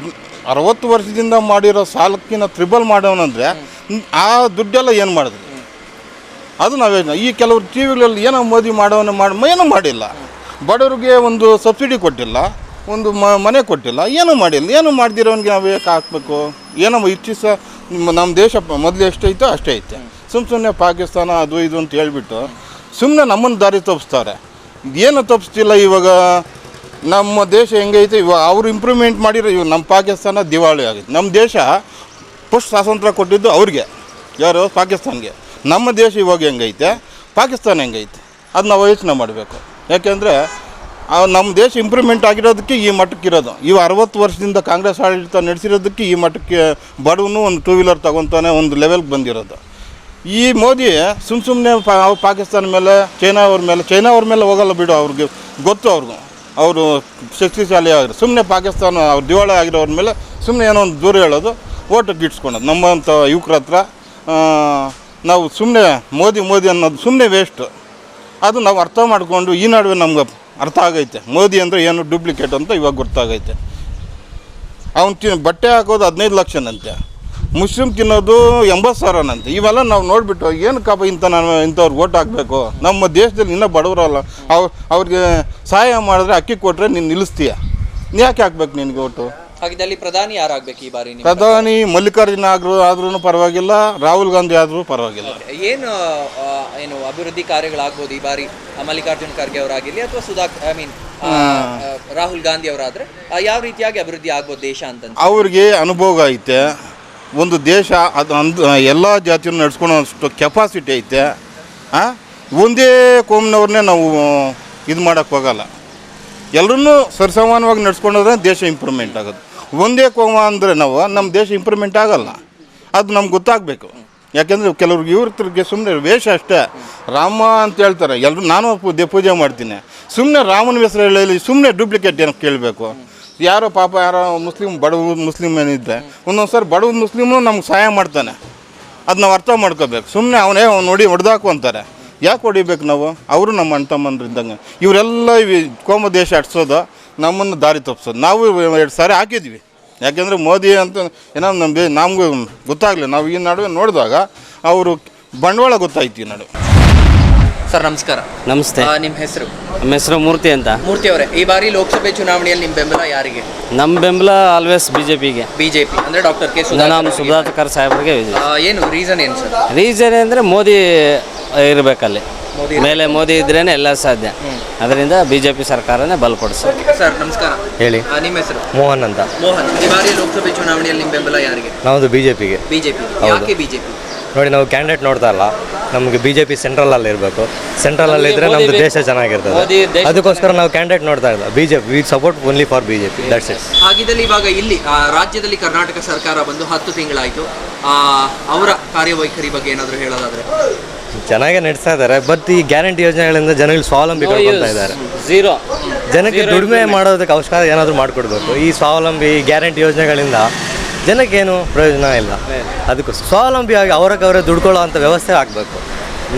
60 ವರ್ಷದಿಂದ ಮಾಡಿರೋ ಸಾಲಕ್ಕಿಂತ ತ್ರಿಬಲ್ ಮಾಡೋನಂದರೆ ಆ ದುಡ್ಡೆಲ್ಲ ಏನು ಮಾಡಿದ್ವಿ? ಅದು ನಾವೇನು ಈ ಕೆಲವರು ಟಿ ವಿಗಳಲ್ಲಿ ಏನೋ ಮೋದಿ ಏನೂ ಮಾಡಿಲ್ಲ. ಬಡವ್ರಿಗೆ ಒಂದು ಸಬ್ಸಿಡಿ ಕೊಟ್ಟಿಲ್ಲ, ಒಂದು ಮನೆ ಕೊಟ್ಟಿಲ್ಲ, ಏನೂ ಮಾಡಿಲ್ಲ. ಏನು ಮಾಡ್ದಿರೋನಿಗೆ ನಾವು ಯಾಕೆ ಹಾಕಬೇಕು? ಏನೋ ಇಚ್ಛಿಸ ನಮ್ಮ ದೇಶ ಮೊದಲು ಎಷ್ಟೈತೋ ಅಷ್ಟೇ ಐತೆ. ಸುಮ್ಮನೆ ಪಾಕಿಸ್ತಾನ ಅದು ಇದು ಅಂತ ಹೇಳ್ಬಿಟ್ಟು ಸುಮ್ಮನೆ ನಮ್ಮನ್ನು ದಾರಿ ತಪ್ಪಿಸ್ತಾರೆ. ಏನು ತಪ್ಪಿಸ್ತಿಲ್ಲ. ಇವಾಗ ನಮ್ಮ ದೇಶ ಹೆಂಗೈತೆ ಇವಾಗ ಅವರು ಇಂಪ್ರೂವ್ಮೆಂಟ್ ಮಾಡಿರೋ ಇವಾಗ ನಮ್ಮ ಪಾಕಿಸ್ತಾನ ದಿವಾಳಿ ಆಗಿದೆ. ನಮ್ಮ ದೇಶ ಫಸ್ಟ್ ಸ್ವಾತಂತ್ರ್ಯ ಕೊಟ್ಟಿದ್ದು ಅವ್ರಿಗೆ, ಯಾರು? ಪಾಕಿಸ್ತಾನ್ಗೆ. ನಮ್ಮ ದೇಶ ಇವಾಗ ಹೆಂಗೈತೆ, ಪಾಕಿಸ್ತಾನ ಹೆಂಗೈತೆ, ಅದು ನಾವು ಯೋಚನೆ ಮಾಡಬೇಕು. ಯಾಕೆಂದರೆ ನಮ್ಮ ದೇಶ ಇಂಪ್ರೂವ್ಮೆಂಟ್ ಆಗಿರೋದಕ್ಕೆ ಈ ಮಟ್ಟಕ್ಕೆ ಇರೋದು. ಇವು 60 ವರ್ಷದಿಂದ ಕಾಂಗ್ರೆಸ್ ಆಡಳಿತ ನಡೆಸಿರೋದಕ್ಕೆ ಈ ಮಟ್ಟಕ್ಕೆ ಬಡವನು ಒಂದು 2 ವೀಲರ್ ತಗೊತಾನೆ ಒಂದು ಲೆವೆಲ್ಗೆ ಬಂದಿರೋದು. ಈ ಮೋದಿ ಸುಮ್ಮನೆ ಪಾಕಿಸ್ತಾನ ಮೇಲೆ ಚೈನಾ ಅವ್ರ ಮೇಲೆ ಹೋಗಲ್ಲ ಬಿಡು. ಅವ್ರಿಗೆ ಗೊತ್ತು, ಅವರು ಶಕ್ತಿಶಾಲಿ ಆಗಿರೋ ಸುಮ್ಮನೆ ಪಾಕಿಸ್ತಾನ ಅವ್ರು ದಿವಾಳಿ ಆಗಿರೋರ ಮೇಲೆ ಸುಮ್ಮನೆ ಏನೋ ಒಂದು ದೂರ ಹೇಳೋದು, ಓಟಕ್ಕೆ ಇಟ್ಸ್ಕೊಳೋದು. ನಮ್ಮಂಥ ಯುವಕರ ಹತ್ರ ನಾವು ಸುಮ್ಮನೆ ಮೋದಿ ಅನ್ನೋದು ಸುಮ್ಮನೆ ವೇಸ್ಟು. ಅದು ನಾವು ಅರ್ಥ ಮಾಡಿಕೊಂಡು ಈ ನಡುವೆ ನಮ್ಗೆ ಅರ್ಥ ಆಗೈತೆ ಮೋದಿ ಅಂದರೆ ಏನು ಡೂಪ್ಲಿಕೇಟ್ ಅಂತ ಇವಾಗ ಗೊತ್ತಾಗೈತೆ. ಅವ್ನು ಬಟ್ಟೆ ಹಾಕೋದು 15 ಲಕ್ಷನಂತೆ, ಮುಸ್ಲಿಮ್ ತಿನ್ನೋದು 80,000ನಂತೆ. ಇವೆಲ್ಲ ನಾವು ನೋಡಿಬಿಟ್ಟು ಏನಕ್ಕಪ್ಪ ಇಂಥವ್ರಿಗೆ ಓಟ್ ಹಾಕಬೇಕು? ನಮ್ಮ ದೇಶದಲ್ಲಿ ಇನ್ನೂ ಬಡವರಲ್ಲ, ಅವ್ರಿಗೆ ಸಹಾಯ ಮಾಡಿದ್ರೆ ಅಕ್ಕಿ ಕೊಟ್ಟರೆ ನೀನು ನಿಲ್ಲಿಸ್ತೀಯ, ಯಾಕೆ ಹಾಕ್ಬೇಕು ನಿನಗೆ ಓಟು? ಹಾಗಿದ್ದಲ್ಲಿ ಪ್ರಧಾನಿ ಯಾರಾಗಬೇಕು ಈ ಬಾರಿ? ಪ್ರಧಾನಿ ಮಲ್ಲಿಕಾರ್ಜುನ ಆದ್ರೂ ಪರವಾಗಿಲ್ಲ, ರಾಹುಲ್ ಗಾಂಧಿ ಆದರೂ ಪರವಾಗಿಲ್ಲ. ಏನು ಅಭಿವೃದ್ಧಿ ಕಾರ್ಯಗಳಾಗ್ಬೋದು ಈ ಬಾರಿ? ಮಲ್ಲಿಕಾರ್ಜುನ ಖರ್ಗೆ ಅವರಾಗಿರಲಿ ಅಥವಾ ರಾಹುಲ್ ಗಾಂಧಿ ಅವರಾದರೆ ಯಾವ ರೀತಿಯಾಗಿ ಅಭಿವೃದ್ಧಿ ಆಗ್ಬೋದು ದೇಶ ಅಂತ? ಅವ್ರಿಗೆ ಅನುಭವ ಐತೆ, ಒಂದು ದೇಶ ಅದು ಎಲ್ಲ ಜಾತಿಯನ್ನು ನಡ್ಸ್ಕೊಳ್ಳೋಷ್ಟು ಕೆಪಾಸಿಟಿ ಐತೆ. ಒಂದೇ ಕೋಮ್ನವ್ರನ್ನೇ ನಾವು ಇದು ಮಾಡೋಕ್ಕೆ ಹೋಗಲ್ಲ. ಎಲ್ಲರೂ ಸರಿಸಮಾನವಾಗಿ ನಡ್ಸ್ಕೊಂಡ್ರೆ ದೇಶ ಇಂಪ್ರೂವ್ಮೆಂಟ್ ಆಗೋದು. ಒಂದೇ ಕೋಮ ಅಂದರೆ ನಮ್ಮ ದೇಶ ಇಂಪ್ರೂವ್ಮೆಂಟ್ ಆಗೋಲ್ಲ. ಅದು ನಮ್ಗೆ ಗೊತ್ತಾಗಬೇಕು. ಯಾಕೆಂದರೆ ಕೆಲವ್ರಿಗೆ ಇವ್ರಿಗೆ ಸುಮ್ಮನೆ ವೇಷ ಅಷ್ಟೇ. ರಾಮ ಅಂತ ಹೇಳ್ತಾರೆ ಎಲ್ಲರೂ, ನಾನು ಪೂಜೆ ಮಾಡ್ತೀನಿ. ಸುಮ್ಮನೆ ರಾಮನ ಹೆಸರು ಹೇಳಿ ಸುಮ್ಮನೆ ಡೂಪ್ಲಿಕೇಟ್ ಏನಕ್ಕೆ ಕೇಳಬೇಕು? ಯಾರೋ ಪಾಪ ಬಡವ ಮುಸ್ಲಿಮ್ ಏನಿದ್ರೆ ಒಂದೊಂದು ಸಾರಿ ಬಡವ ಮುಸ್ಲಿಮು ನಮ್ಗೆ ಸಹಾಯ ಮಾಡ್ತಾನೆ. ಅದು ನಾವು ಅರ್ಥ ಮಾಡ್ಕೋಬೇಕು. ಸುಮ್ಮನೆ ಅವನೇ ನೋಡಿ ಹೊಡೆದಾಕು ಅಂತಾರೆ. ಯಾಕೆ ಹೊಡಿಬೇಕು ನಾವು? ಅವರು ನಮ್ಮ ಅಣ್ಣ ತಮ್ಮಂದ್ರಿದ್ದಂಗೆ. ಇವರೆಲ್ಲ ಕೋಮ ದೇಶ ಅಟ್ಸೋದು, ನಮ್ಮನ್ನು ದಾರಿ ತಪ್ಪಿಸೋದು. ನಾವು 2 ಸಾರಿ ಹಾಕಿದ್ವಿ. ಯಾಕೆಂದರೆ ಮೋದಿ ಅಂತ ಏನೋ ನಮಗೂ ಗೊತ್ತಾಗಲಿ. ನಾವು ಈ ನಡುವೆ ನೋಡಿದಾಗ ಅವರು ಬಂಡವಾಳ ಗೊತ್ತಾಯ್ತು ಈ ನಡುವೆ. ಸರ್ ನಮಸ್ಕಾರ. ನಮಸ್ತೆ. ನಿಮ್ಮ ಹೆಸರು? ನಮ್ಮ ಹೆಸರು ಮೂರ್ತಿ ಅಂತ. ಮೂರ್ತಿ ಅವರೇ, ಈ ಬಾರಿ ಲೋಕಸಭೆ ಚುನಾವಣೆಯಲ್ಲಿ ನಿಮ್ಮ ಬೆಂಬಲ ಯಾರಿಗೆ? ನಮ್ಮ ಬೆಂಬಲ ಆಲ್ವೇಸ್ ಬಿಜೆಪಿಗೆ. ಬಿಜೆಪಿ ಅಂದರೆ ಡಾಕ್ಟರ್ ಕೆ ಸುಧಾಕರ್ ಸಾಹೇಬ್ರಿಗೆ. ಏನು ರೀಸನ್ ಏನು ಸರ್? ರೀಸನ್ ಅಂದರೆ ಮೋದಿ ಇರಬೇಕಲ್ಲಿ. ಮೇಲೆ ಮೋದಿ ಇದ್ರೇನೆ ಎಲ್ಲ ಸಾಧ್ಯ. ಅದರಿಂದ BJP ಸರ್ಕಾರನೇ ಬಲಪಡಿಸೋದು. ಸರ್ ನಮಸ್ಕಾರ. ಹೇಳಿ. ನಿಮ್ಮ ಹೆಸರು? ಮೋಹನ್ ಅಂತ. ಮೋಹನ್, ಈ ಬಾರಿ ಲೋಕಸಭೆ ಚುನಾವಣೆಯಲ್ಲಿ ನಿಮ್ಮ ಬೆಂಬಲ ಯಾರಿಗೆ? ನಮ್ಮದು ಬಿಜೆಪಿಗೆ. ಬಿಜೆಪಿ. ಯಾಕೆ ಬಿಜೆಪಿ? ನೋಡಿ, ನಾವು ಕ್ಯಾಂಡಿಡೇಟ್ ನೋಡ್ತಾ ಇಲ್ಲ, ನಮಗೆ BJP ಸೆಂಟ್ರಲಲ್ಲಿ ಇರಬೇಕು. ಸೆಂಟ್ರಲಲ್ಲಿ ಇದ್ದರೆ ನಮ್ಮದು ದೇಶ ಚೆನ್ನಾಗಿರ್ತದೆ. ಅದಕ್ಕೋಸ್ಕರ ನಾವು ಕ್ಯಾಂಡಿಡೇಟ್ ನೋಡ್ತಾ ಇಲ್ಲ. BJP, V support only for BJP, that's it. ಹಾಗಿದ್ದಲ್ಲಿ ಇವಾಗ ಇಲ್ಲಿ ರಾಜ್ಯದಲ್ಲಿ ಕರ್ನಾಟಕ ಸರ್ಕಾರ ಬಂದು 10 ತಿಂಗಳಾಯಿತು. ಅವರ ಕಾರ್ಯವೈಖರಿ ಬಗ್ಗೆ ಏನಾದರೂ ಹೇಳೋದಾದ್ರೆ? ಚೆನ್ನಾಗೇ ನಡೆಸ್ತಾ ಇದ್ದಾರೆ, ಬಟ್ ಈ ಗ್ಯಾರಂಟಿ ಯೋಜನೆಗಳಿಂದ ಜನಗಳು ಸ್ವಾವಲಂಬಿ ಕಳ್ಕೊಳ್ತಾ ಇದ್ದಾರೆ. ಜನಕ್ಕೆ ದುಡಿಮೆ ಮಾಡೋದಕ್ಕೆ ಅವಶ್ಯಕ ಏನಾದರೂ ಮಾಡಿಕೊಡ್ಬೇಕು. ಈ ಸ್ವಾವಲಂಬಿ ಗ್ಯಾರಂಟಿ ಯೋಜನೆಗಳಿಂದ ಜನಕ್ಕೇನು ಪ್ರಯೋಜನ ಇಲ್ಲ. ಅದಕ್ಕೋಸ್ಕರ ಸ್ವಾವಲಂಬಿಯಾಗಿ ಅವರೇ ದುಡ್ಕೊಳ್ಳೋ ಅಂಥ ವ್ಯವಸ್ಥೆ ಆಗಬೇಕು.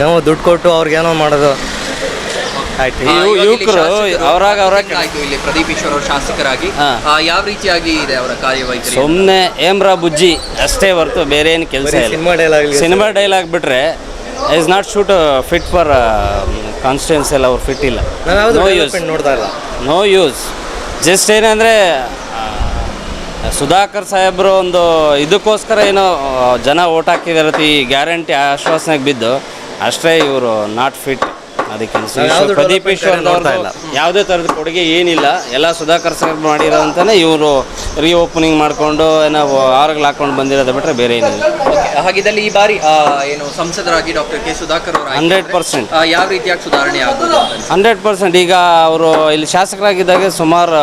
ನಾವು ದುಡ್ಡು ಕೊಟ್ಟು ಅವ್ರಿಗೇನೋ ಮಾಡೋದು ಆಯ್ತು. ಯುವಕರು ಅವರಾಗ ಆಯ್ತು, ಇಲ್ಲಿ ಪ್ರದೀಪ್ ಈಶ್ವರ್ ಅವರು ಶಾಸಕರಾಗಿ ಯಾವ ರೀತಿಯಾಗಿ ಇದೆ ಅವರ ಕಾರ್ಯವೈಖರಿ? ಸುಮ್ಮನೆ ಏಮ್ರಾ ಬುಜ್ಜಿ ಅಷ್ಟೇ ಹೊರತು ಬೇರೆ ಏನು ಕೆಲಸ ಇಲ್ಲ. ಸಿನಿಮಾ ಡೈಲಾಗ್ ಬಿಟ್ರೆ is not shoot fit for constituency ಎಲ್ಲ ಅವ್ರು ಫಿಟ್ ಇಲ್ಲ. ನೋಡ್ತಾ ಇಲ್ಲ. No use. ಜಸ್ಟ್ ಏನಂದರೆ ಸುಧಾಕರ್ ಸಾಹೇಬರು ಒಂದು ಇದಕ್ಕೋಸ್ಕರ ಏನೋ ಜನ ಓಟ್ ಹಾಕಿದಾರೆ ಈ ಗ್ಯಾರಂಟಿ ಆಶ್ವಾಸನೆಗೆ ಬಿದ್ದು ಅಷ್ಟೇ. ಇವರು ನಾಟ್ ಫಿಟ್. ಅದಕ್ಕೆ ಪ್ರದೀಪ್ ಈಶ್ವರ್ ಯಾವುದೇ ಥರದ ಕೊಡುಗೆ ಏನಿಲ್ಲ. ಎಲ್ಲ ಸುಧಾಕರ್ ಸಾಹೇಬ್ ಮಾಡಿರೋಂತಾನೆ ಇವರು ರೀಓಪನಿಂಗ್ ಮಾಡಿಕೊಂಡು ಏನೋ ಆರುಗಳು ಹಾಕೊಂಡು ಬಂದಿರೋದು ಬಿಟ್ಟರೆ ಬೇರೆ ಏನಿಲ್ಲ. ಹಾಗಿದ್ದಲ್ಲಿ ಈ ಬಾರಿ ಏನು ಸಂಸದರಾಗಿ ಡಾಕ್ಟರ್ ಕೆ ಸುಧಾಕರ್ ಅವರು 100% ಯಾವ ರೀತಿಯಾಗಿ ಸುಧಾರಣೆ ಆಗೋದು? 100%. ಈಗ ಅವರು ಇಲ್ಲಿ ಶಾಸಕರಾಗಿದ್ದಾಗ ಸುಮಾರು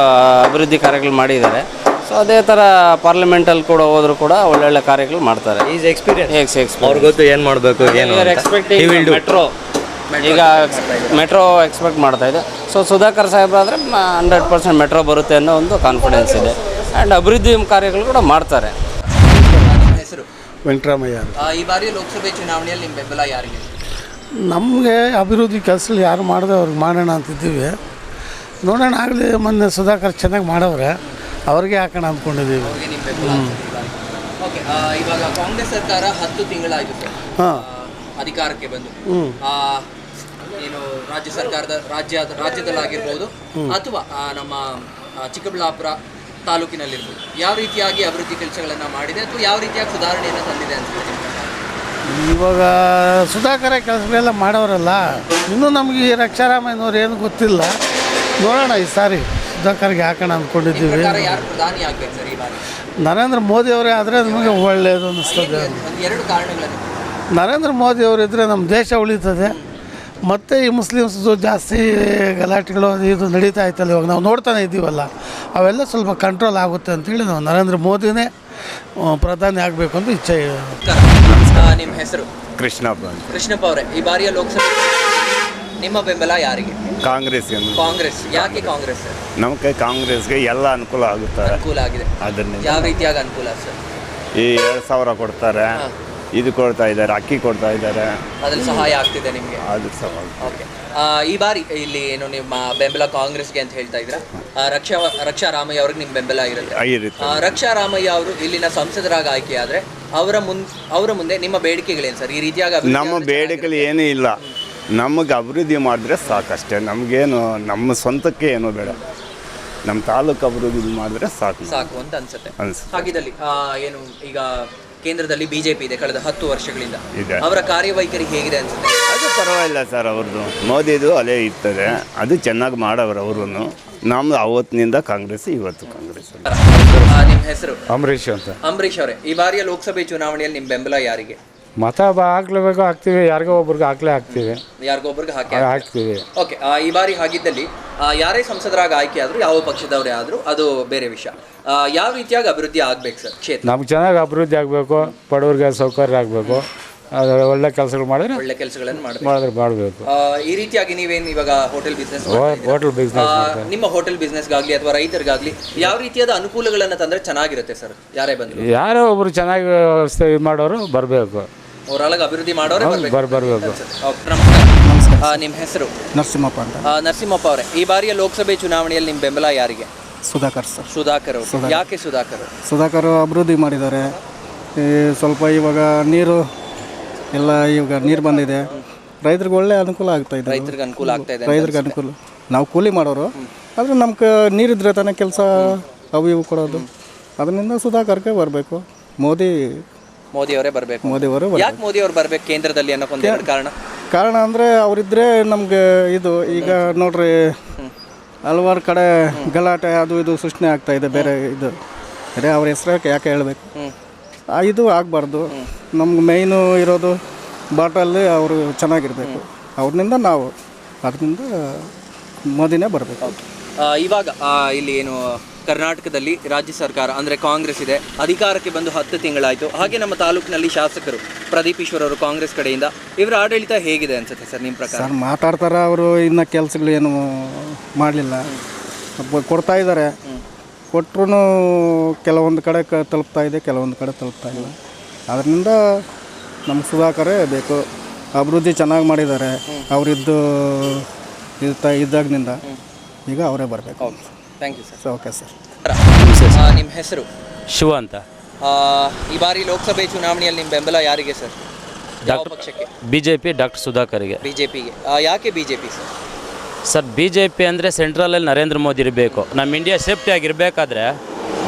ಅಭಿವೃದ್ಧಿ ಕಾರ್ಯಗಳು ಮಾಡಿದ್ದಾರೆ. ಸೊ ಅದೇ ಥರ ಪಾರ್ಲಿಮೆಂಟಲ್ಲಿ ಕೂಡ ಹೋದ್ರು ಕೂಡ ಒಳ್ಳೊಳ್ಳೆ ಕಾರ್ಯಗಳು ಮಾಡ್ತಾರೆ. Is experience. ಅವ್ರಿಗೆ ಗೊತ್ತು ಏನು ಮಾಡಬೇಕು, ಏನು ಮೆಟ್ರೋ. ಈಗ ಮೆಟ್ರೋ ಎಕ್ಸ್ಪೆಕ್ಟ್ ಮಾಡ್ತಾ ಇದೆ. ಸೊ ಸುಧಾಕರ್ ಸಾಹೇಬ್ರಾದರೆ 100% ಮೆಟ್ರೋ ಬರುತ್ತೆ ಅನ್ನೋ ಒಂದು ಕಾನ್ಫಿಡೆನ್ಸ್ ಇದೆ. ಆ್ಯಂಡ್ ಅಭಿವೃದ್ಧಿ ಕಾರ್ಯಗಳು ಕೂಡ ಮಾಡ್ತಾರೆ. ಹೆಸರು? ವೆಂಕಟರಾಮಯ್ಯ. ಈ ಬಾರಿ ಲೋಕಸಭೆ ಚುನಾವಣೆಯಲ್ಲಿ ನಿಮ್ಮ ಬೆಂಬಲ ಯಾರಿಗೆ? ನಮಗೆ ಅಭಿವೃದ್ಧಿ ಕೆಲಸಗಳು ಯಾರು ಮಾಡಿದೆ ಅವ್ರಿಗೆ ಮಾಡೋಣ ಅಂತಿದ್ದೀವಿ. ನೋಡೋಣ, ಆಗಲಿ. ಮೊನ್ನೆ ಸುಧಾಕರ್ ಚೆನ್ನಾಗಿ ಮಾಡವ್ರೆ, ಅವ್ರಿಗೆ ಹಾಕೋಣ ಅಂದ್ಕೊಂಡಿದ್ದೀವಿ. ಓಕೆ, ಇವಾಗ ಕಾಂಗ್ರೆಸ್ ಸರ್ಕಾರ 10 ತಿಂಗಳಾಯಿತು ಸರ್ ಅಧಿಕಾರಕ್ಕೆ ಬಂದು. ಏನು ರಾಜ್ಯ ಸರ್ಕಾರದ ರಾಜ್ಯದಲ್ಲಾಗಿರ್ಬೋದು ಅಥವಾ ನಮ್ಮ ಚಿಕ್ಕಬಳ್ಳಾಪುರ ತಾಲೂಕಿನಲ್ಲಿರ್ಬೋದು, ಯಾವ ರೀತಿಯಾಗಿ ಅಭಿವೃದ್ಧಿ ಕೆಲಸಗಳನ್ನು ಮಾಡಿದೆ ಅಥವಾ ಯಾವ ರೀತಿಯಾಗಿ ಸುಧಾರಣೆಯನ್ನು ತಂದಿದೆ ಅನ್ಸುತ್ತೆ? ಇವಾಗ ಸುಧಾಕರ ಕೆಲಸಗಳೆಲ್ಲ ಮಾಡೋರಲ್ಲ, ಇನ್ನೂ ನಮಗೆ ಈ ರಕ್ಷಾರಾಮಯ್ಯನವ್ರು ಏನು ಗೊತ್ತಿಲ್ಲ. ನೋಡೋಣ, ಈ ಸಾರಿ ಸುಧಾಕರ್ಗೆ ಹಾಕೋಣ ಅಂದ್ಕೊಂಡಿದ್ದೀವಿ. ಯಾರು ಪ್ರಧಾನಿ ಆಗ್ಬೇಕು ಸರ್ ಈ ಬಾರಿ? ನರೇಂದ್ರ ಮೋದಿ ಅವರೇ ಆದರೆ ನಮಗೆ ಒಳ್ಳೆಯದು ಅನ್ನಿಸ್ತದೆ. ಎರಡು ಕಾರಣಗಳನ್ನು. ನರೇಂದ್ರ ಮೋದಿ ಅವರಿದ್ದರೆ ನಮ್ಮ ದೇಶ ಉಳಿತದೆ. ಮತ್ತು ಈ ಮುಸ್ಲಿಮ್ಸ್ದು ಜಾಸ್ತಿ ಗಲಾಟೆಗಳು ಇದು ನಡೀತಾ ಇತ್ತಲ್ಲ, ಇವಾಗ ನಾವು ನೋಡ್ತಾನೆ ಇದ್ದೀವಲ್ಲ, ಅವೆಲ್ಲ ಸ್ವಲ್ಪ ಕಂಟ್ರೋಲ್ ಆಗುತ್ತೆ ಅಂತೇಳಿ ನಾವು ನರೇಂದ್ರ ಮೋದಿನೇ ಪ್ರಧಾನಿ ಆಗಬೇಕು ಅಂತ ಇಚ್ಛೆ. ನಿಮ್ಮ ಹೆಸರು? ಕೃಷ್ಣಪ್ಪ. ಕೃಷ್ಣಪ್ಪ ಅವರೇ, ಈ ಬಾರಿಯ ಲೋಕಸಭೆ ನಿಮ್ಮ ಬೆಂಬಲ ಯಾರಿಗೆ? ಕಾಂಗ್ರೆಸ್ಗೆ. ಕಾಂಗ್ರೆಸ್. ಯಾಕೆ ಕಾಂಗ್ರೆಸ್? ನಮಗೆ ಕಾಂಗ್ರೆಸ್ಗೆ ಎಲ್ಲ ಅನುಕೂಲ ಆಗುತ್ತೆ. ಅನುಕೂಲ ಆಗಿದೆ. ಅದನ್ನ ಯಾವ ರೀತಿಯಾಗಿ ಅನುಕೂಲ ಸರ್? ಈ 2,000 ಕೊಡ್ತಾರೆ, ಇದು ಕೊಡ್ತಾ ಇದ್ದಾರೆ, ಅಕ್ಕಿ ಕೊಡ್ತಾ ಇದ್ದಾರೆ, ಅದ್ರಲ್ಲಿ ಸಹಾಯ ಆಗ್ತಿದೆ ನಿಮಗೆ? ಅದು ಸವಾಲು. ಓಕೆ, ಈ ಬಾರಿ ಇಲ್ಲಿ ಏನು ನಿಮ್ಮ ಬೆಂಬಲ ಕಾಂಗ್ರೆಸ್ಗೆ ಅಂತ ಹೇಳ್ತಾ ಇದ್ರ, ರಕ್ಷಾ ರಾಮಯ್ಯ ಅವ್ರಿಗೆ ನಿಮ್ಮ ಬೆಂಬಲ ಇರುತ್ತೆ. ರಕ್ಷಾ ರಾಮಯ್ಯ ಅವರು ಇಲ್ಲಿನ ಸಂಸದರಾಗಿ ಆಯ್ಕೆ ಆದರೆ ಅವರ ಮುಂದೆ ನಿಮ್ಮ ಬೇಡಿಕೆಗಳೇನು ಸರ್? ಈ ರೀತಿಯಾಗಿ ನಮ್ಮ ಬೇಡಿಕೆಗಳು ಏನೂ ಇಲ್ಲ. ನಮಗೆ ಅಭಿವೃದ್ಧಿ ಮಾಡಿದ್ರೆ ಸಾಕಷ್ಟೇ. ನಮಗೇನು ನಮ್ಮ ಸ್ವಂತಕ್ಕೆ ಏನೂ ಬೇಡ. ನಮ್ಮ ತಾಲೂಕು ಅಭಿವೃದ್ಧಿ ಮಾಡಿದ್ರೆ ಸಾಕು ಅಂತ ಅನ್ಸುತ್ತೆ. ಹಾಗಿದ್ದಲ್ಲಿ ಏನು ಈಗ ಕೇಂದ್ರದಲ್ಲಿ ಬಿಜೆಪಿ ಇದೆ ಕಳೆದ 10 ವರ್ಷಗಳಿಂದ, ಅವರ ಕಾರ್ಯವೈಖರಿ ಹೇಗಿದೆ ಅನ್ಸುತ್ತೆ? ಅದು ಪರವಾಗಿಲ್ಲ ಸರ್. ಅವ್ರದ್ದು ಮೋದಿದು ಅಲೆ ಇರ್ತದೆ, ಅದು ಚೆನ್ನಾಗಿ ಮಾಡವ್ರು ಅವರು. ನಮ್ದು ಅವತ್ತಿನಿಂದ ಕಾಂಗ್ರೆಸ್, ಇವತ್ತು ಕಾಂಗ್ರೆಸ್. ನಿಮ್ಮ ಹೆಸರು? ಅಂಬರೀಷ್ ಅಂತ. ಅಂಬರೀಷ್ ಅವರೇ, ಈ ಬಾರಿಯ ಲೋಕಸಭೆ ಚುನಾವಣೆಯಲ್ಲಿ ನಿಮ್ಮ ಬೆಂಬಲ ಯಾರಿಗೆ? ಮತ ಹಾಕ್ಲೇಬೇಕು, ಹಾಕ್ತೀವಿ. ಯಾರಿಗೋ ಒಬ್ರಿಗೆ ಹಾಕ್ತೀವಿ. ಯಾರಿಗೋ ಒಬ್ರಿಗೆ ಹಾಕ್ತೀವಿ. ಓಕೆ, ಈ ಬಾರಿ ಹಾಗಿದ್ದಲ್ಲಿ ಯಾರೇ ಸಂಸದರಾಗಿ ಆಯ್ಕೆ ಆದರೂ, ಯಾವ ಪಕ್ಷದವರೇ ಆದರೂ ಅದು ಬೇರೆ ವಿಷಯ. ಯಾವ ರೀತಿಯಾಗಿ ಅಭಿವೃದ್ಧಿ ಆಗ್ಬೇಕು ಸರ್ ಕ್ಷೇತ್ರ? ನಮ್ಗೆ ಚೆನ್ನಾಗಿ ಅಭಿವೃದ್ಧಿ ಆಗಬೇಕು, ಬಡವ್ರಿಗೆ ಸೌಕರ್ಯ ಆಗಬೇಕು, ಒಳ್ಳೆ ಕೆಲಸಗಳು ಮಾಡಿದ್ರೆ ಒಳ್ಳೆ ಕೆಲಸಗಳನ್ನು ಮಾಡಬೇಕು. ಈ ರೀತಿಯಾಗಿ ನೀವೇನು ಇವಾಗ ಹೋಟೆಲ್ ಬಿಸ್ನೆಸ್ ನಿಮ್ಮ ಹೋಟೆಲ್ ಬಿಸ್ನೆಸ್ಗಾಗಲಿ ಅಥವಾ ರೈತರಿಗಾಗಲಿ ಯಾವ ರೀತಿಯಾದ ಅನುಕೂಲಗಳನ್ನು ತಂದರೆ ಚೆನ್ನಾಗಿರುತ್ತೆ ಸರ್? ಯಾರೇ ಬಂದರು, ಯಾರೋ ಒಬ್ರು ಚೆನ್ನಾಗಿ ವ್ಯವಸ್ಥೆ ಇದು ಮಾಡೋರು ಬರಬೇಕು, ಅವರೊಳಗೆ ಅಭಿವೃದ್ಧಿ ಮಾಡೋರೇ ಬರಬೇಕು. ನಮಸ್ಕಾರ. ನಿಮ್ಮ ಹೆಸರು? ನರಸಿಂಹಪ್ಪ ಅಂತ. ನರಸಿಂಹಪ್ಪ ಅವರೇ, ಈ ಬಾರಿಯ ಲೋಕಸಭೆ ಚುನಾವಣೆಯಲ್ಲಿ ನಿಮ್ಮ ಬೆಂಬಲ ಯಾರಿಗೆ? ಸುಧಾಕರ್ ಸರ್. ಸುಧಾಕರ್ ಅವರು. ಯಾಕೆ ಸುಧಾಕರ್? ಸುಧಾಕರ್ ಅಭಿವೃದ್ಧಿ ಮಾಡಿದ್ದಾರೆ. ಸ್ವಲ್ಪ ಇವಾಗ ನೀರು ಎಲ್ಲ ಇವಾಗ ನೀರು ಬಂದಿದೆ, ರೈತರಿಗೆ ಒಳ್ಳೆ ಅನುಕೂಲ ಆಗ್ತಾ ಇದೆ. ರೈತರಿಗೆ ಅನುಕೂಲ ಆಗ್ತಾ ಇದೆ. ರೈತರಿಗೆ ಅನುಕೂಲ. ನಾವು ಕೂಲಿ ಮಾಡೋರು, ಆದರೆ ನಮ್ಗೆ ನೀರಿದ್ರೆ ತಾನೇ ಕೆಲಸ ಅವು ಇವು ಕೊಡೋದು. ಅದರಿಂದ ಸುಧಾಕರ್ಗೆ ಬರಬೇಕು. ಮೋದಿಯವರೇ ಬರಬೇಕು. ಯಾಕೆ ಮೋದಿ ಅವರು ಬರಬೇಕು ಕೇಂದ್ರದಲ್ಲಿ ಅನ್ನೋ ಒಂದು ಕಾರಣ? ಕಾರಣ ಅಂದರೆ ಅವರಿದ್ದರೆ ನಮಗೆ ಇದು ಈಗ ನೋಡ್ರಿ ಹಲವಾರು ಕಡೆ ಗಲಾಟೆ ಅದು ಇದು ಸೃಷ್ಟಿ ಆಗ್ತಾ ಇದೆ. ಬೇರೆ ಇದು ಬೇರೆ ಅವ್ರ ಹೆಸರು ಯಾಕೆ ಹೇಳಬೇಕು, ಇದು ಆಗಬಾರ್ದು. ನಮ್ಗೆ ಮೇಯ್ನು ಇರೋದು ಬಾಟಲ್ಲಿ ಅವರು ಚೆನ್ನಾಗಿರಬೇಕು. ಅವ್ರನಿಂದ ನಾವು ಅದರಿಂದ ಮೋದಿನೇ ಬರಬೇಕು. ಇವಾಗ ಇಲ್ಲಿ ಏನು ಕರ್ನಾಟಕದಲ್ಲಿ ರಾಜ್ಯ ಸರ್ಕಾರ ಅಂದರೆ ಕಾಂಗ್ರೆಸ್ ಇದೆ, ಅಧಿಕಾರಕ್ಕೆ ಬಂದು 10 ತಿಂಗಳಾಯಿತು. ಹಾಗೆ ನಮ್ಮ ತಾಲೂಕಿನಲ್ಲಿ ಶಾಸಕರು ಪ್ರದೀಪ್ ಈಶ್ವರ್ ಅವರು ಕಾಂಗ್ರೆಸ್ ಕಡೆಯಿಂದ, ಇವರ ಆಡಳಿತ ಹೇಗಿದೆ ಅನ್ಸುತ್ತೆ ಸರ್ ನಿಮ್ಮ ಪ್ರಕಾರ? ಸರ್ ಮಾತಾಡ್ತಾರೆ, ಅವರು ಇನ್ನು ಕೆಲಸಗಳು ಏನು ಮಾಡಲಿಲ್ಲ. ಕೊಡ್ತಾ ಇದ್ದಾರೆ, ಕೊಟ್ಟರು ಕೆಲವೊಂದು ಕಡೆ ತಲುಪ್ತಾ ಇದೆ, ಕೆಲವೊಂದು ಕಡೆ ತಲುಪ್ತಾ ಇಲ್ಲ. ಅದರಿಂದ ನಮ್ಗೆ ಸುಧಾಕರೇ ಬೇಕು. ಅಭಿವೃದ್ಧಿ ಚೆನ್ನಾಗಿ ಮಾಡಿದ್ದಾರೆ ಅವರಿದ್ದು ಇದ್ದಾಗಿನಿಂದ. ಈಗ ಅವರೇ ಬರಬೇಕು. Thank you sir. Okay sir. ನಿಮ್ಮ ಹೆಸರು? ಶಿವ ಅಂತ. ಈ ಬಾರಿ ಲೋಕಸಭೆ ಚುನಾವಣೆಯಲ್ಲಿ ನಿಮ್ಮ ಬೆಂಬಲ ಯಾರಿಗೆ ಸರ್? ಯಾವ ಪಕ್ಷಕ್ಕೆ? BJP ಡಾಕ್ಟರ್ ಸುಧಾಕರ್ಗೆ. BJPಗೆ. ಯಾಕೆ BJP ಸರ್? ಸರ್ BJP ಅಂದರೆ ಸೆಂಟ್ರಲಲ್ಲಿ ನರೇಂದ್ರ ಮೋದಿ ಇರಬೇಕು. ನಮ್ಮ ಇಂಡಿಯಾ ಸೇಫ್ಟಿ ಆಗಿರಬೇಕಾದ್ರೆ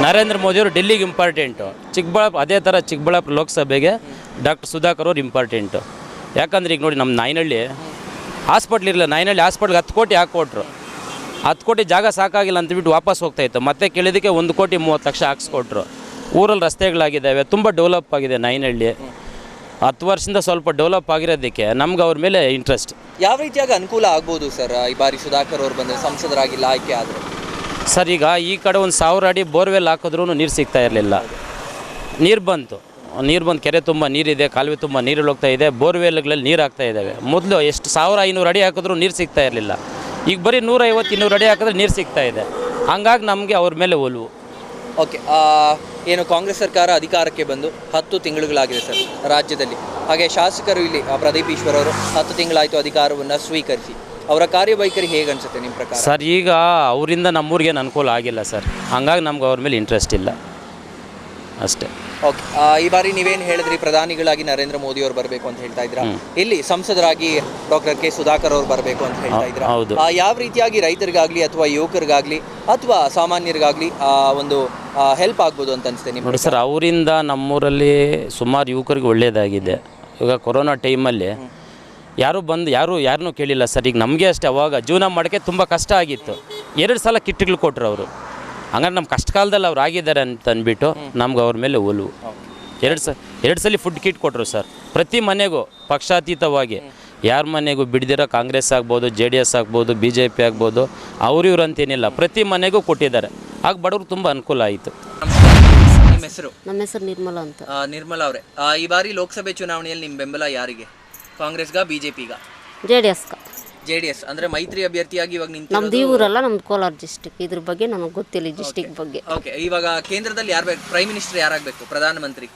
ನರೇಂದ್ರ ಮೋದಿಯವರು ಡೆಲ್ಲಿಗೆ ಇಂಪಾರ್ಟೆಂಟು. ಅದೇ ಥರ ಚಿಕ್ಕಬಳ್ಳಾಪುರ ಲೋಕಸಭೆಗೆ ಡಾಕ್ಟರ್ ಸುಧಾಕರ್ ಅವ್ರು ಇಂಪಾರ್ಟೆಂಟು. ಯಾಕಂದ್ರೆ ಈಗ ನೋಡಿ, ನಮ್ಮ ನಾಯಿನಹಳ್ಳಿ ಹಾಸ್ಪಿಟ್ಲ್ ಇರಲಿಲ್ಲ. ನಾಯಿನಹಳ್ಳಿ ಹಾಸ್ಪಿಟ್ಲ್ಗೆ 10 ಕೋಟಿ ಹಾಕ್ಕೊಟ್ರು. 10 ಕೋಟಿ ಜಾಗ ಸಾಕಾಗಿಲ್ಲ ಅಂತಬಿಟ್ಟು ವಾಪಸ್ ಹೋಗ್ತಾಯಿತ್ತು. ಮತ್ತೆ ಕೇಳಿದಕ್ಕೆ 1,30,00,000 ಹಾಕ್ಸ್ಕೊಟ್ರು. ಊರಲ್ಲಿ ರಸ್ತೆಗಳಾಗಿದ್ದಾವೆ, ತುಂಬ ಡೆವಲಪ್ ಆಗಿದೆ ನಾಯಿನಹಳ್ಳಿ. 10 ವರ್ಷದಿಂದ ಸ್ವಲ್ಪ ಡೆವಲಪ್ ಆಗಿರೋದಕ್ಕೆ ನಮ್ಗೆ ಅವ್ರ ಮೇಲೆ ಇಂಟ್ರೆಸ್ಟ್. ಯಾವ ರೀತಿಯಾಗಿ ಅನುಕೂಲ ಆಗ್ಬೋದು ಸರ್ ಈ ಬಾರಿ ಸುಧಾಕರ್ ಅವ್ರು ಬಂದರೆ, ಸಂಸದರಾಗಿಲ್ಲ ಆಯ್ಕೆ ಆದರೆ? ಸರ್ ಈಗ ಈ ಕಡೆ 1,000 ಅಡಿ ಬೋರ್ವೆಲ್ ಹಾಕಿದ್ರೂ ನೀರು ಸಿಗ್ತಾ ಇರಲಿಲ್ಲ. ನೀರು ಬಂತು ಕೆರೆ ತುಂಬ ನೀರಿದೆ, ಕಾಲುವೆ ತುಂಬ ನೀರು ಹೋಗ್ತಾ ಇದೆ, ಬೋರ್ವೆಲ್ಗಳಲ್ಲಿ ನೀರು ಆಗ್ತಾ ಇದ್ದಾವೆ. ಮೊದಲು ಎಷ್ಟು 1,500 ಅಡಿ ಹಾಕಿದ್ರೂ ನೀರು ಸಿಗ್ತಾ ಇರಲಿಲ್ಲ. ಈಗ ಬರೀ 150-200 ಅಡಿ ಹಾಕಿದ್ರೆ ನೀರು ಸಿಗ್ತಾ ಇದೆ. ಹಂಗಾಗಿ ನಮಗೆ ಅವ್ರ ಮೇಲೆ ಒಲವು. ಓಕೆ, ಏನು ಕಾಂಗ್ರೆಸ್ ಸರ್ಕಾರ ಅಧಿಕಾರಕ್ಕೆ ಬಂದು 10 ತಿಂಗಳುಗಳಾಗಿದೆ ಸರ್ ರಾಜ್ಯದಲ್ಲಿ. ಹಾಗೆ ಶಾಸಕರು ಇಲ್ಲಿ ಪ್ರದೀಪ್ ಈಶ್ವರ್ ಅವರು 10 ತಿಂಗಳಾಯಿತು ಅಧಿಕಾರವನ್ನು ಸ್ವೀಕರಿಸಿ. ಅವರ ಕಾರ್ಯವೈಖರಿ ಹೇಗೆ ಅನಿಸುತ್ತೆ ನಿಮ್ಮ ಪ್ರಕಾರ? ಸರ್ ಈಗ ಅವರಿಂದ ನಮ್ಮೂರಿಗೇನು ಅನುಕೂಲ ಆಗಿಲ್ಲ ಸರ್. ಹಂಗಾಗಿ ನಮ್ಗೆ ಅವ್ರ ಮೇಲೆ ಇಂಟ್ರೆಸ್ಟ್ ಇಲ್ಲ ಅಷ್ಟೇ. ಓಕೆ, ಈ ಬಾರಿ ನೀವೇನು ಹೇಳಿದ್ರಿ, ಪ್ರಧಾನಿಗಳಾಗಿ ನರೇಂದ್ರ ಮೋದಿ ಅವರು ಬರಬೇಕು ಅಂತ ಹೇಳ್ತಾ ಇದ್ರ, ಇಲ್ಲಿ ಸಂಸದರಾಗಿ ಡಾಕ್ಟರ್ ಕೆ ಸುಧಾಕರ್ ಅವರು ಬರಬೇಕು ಅಂತ ಹೇಳ್ತಾ ಇದ್ರ. ಯಾವ ರೀತಿಯಾಗಿ ರೈತರಿಗಾಗಲಿ ಅಥವಾ ಯುವಕರಿಗಾಗಲಿ ಅಥವಾ ಸಾಮಾನ್ಯರಿಗಾಗಲಿ ಒಂದು ಹೆಲ್ಪ್ ಆಗ್ಬೋದು ಅಂತ ಅನಿಸುತ್ತೆ ನಿಮ್ಗೆ? ನೋಡಿ ಸರ್, ಅವರಿಂದ ನಮ್ಮೂರಲ್ಲಿ ಸುಮಾರು ಯುವಕರಿಗೆ ಒಳ್ಳೆಯದಾಗಿದೆ. ಈಗ ಕೊರೋನಾ ಟೈಮಲ್ಲಿ ಯಾರನ್ನೂ ಕೇಳಿಲ್ಲ ಸರ್. ಈಗ ನಮಗೆ ಅಷ್ಟೇ ಅವಾಗ ಜೀವನ ಮಾಡೋಕ್ಕೆ ತುಂಬ ಕಷ್ಟ ಆಗಿತ್ತು. 2 ಸಲ ಕಿಟ್ಗಳು ಕೊಟ್ಟರು ಅವರು. ಹಂಗಾರೆ ನಮ್ಮ ಕಷ್ಟ ಕಾಲದಲ್ಲಿ ಅವ್ರು ಆಗಿದ್ದಾರೆ ಅಂತ ಅಂದ್ಬಿಟ್ಟು ನಮ್ಗೆ ಅವ್ರ ಮೇಲೆ ಒಲವು. 2 ಸಲ ಫುಡ್ ಕಿಟ್ ಕೊಟ್ಟರು ಸರ್. ಪ್ರತಿ ಮನೆಗೂ ಪಕ್ಷಾತೀತವಾಗಿ ಯಾರ ಮನೆಗೂ ಬಿಡದಿರೋ, ಕಾಂಗ್ರೆಸ್ ಆಗ್ಬೋದು, JDS ಆಗ್ಬೋದು, BJP ಆಗ್ಬೋದು, ಇವ್ರು ಅಂತೇನಿಲ್ಲ, ಪ್ರತಿ ಮನೆಗೂ ಕೊಟ್ಟಿದ್ದಾರೆ. ಆಗ ಬಡವ್ರಿಗೆ ತುಂಬ ಅನುಕೂಲ ಆಯಿತು. ನಿಮ್ಮ ಹೆಸರು? ನಮ್ಮ ಹೆಸರು ನಿರ್ಮಲಾ ಅಂತ. ನಿರ್ಮಲಾ ಅವರೇ, ಈ ಬಾರಿ ಲೋಕಸಭೆ ಚುನಾವಣೆಯಲ್ಲಿ ನಿಮ್ಮ ಬೆಂಬಲ ಯಾರಿಗೆ? ಕಾಂಗ್ರೆಸ್ಗ BJPಗ? JDS ಅಂದರೆ ಮೈತ್ರಿ ಅಭ್ಯರ್ಥಿಯಾಗಿ ಇವಾಗ ನಮ್ದು ಈ ಊರಲ್ಲ, ನಮ್ದು ಕೋಲಾರ ಡಿಸ್ಟಿಕ್. ಇದ್ರ ಬಗ್ಗೆ ನಮಗೆ ಗೊತ್ತಿಲ್ಲ, ಡಿಸ್ಟಿಕ್ ಬಗ್ಗೆ. ಓಕೆ, ಇವಾಗ ಕೇಂದ್ರದಲ್ಲಿ ಯಾರು ಬೇಕು? ಪ್ರೈಮ್ ಮಿನಿಸ್ಟರ್ ಯಾರಾಗಬೇಕು? ಪ್ರಧಾನಮಂತ್ರಿ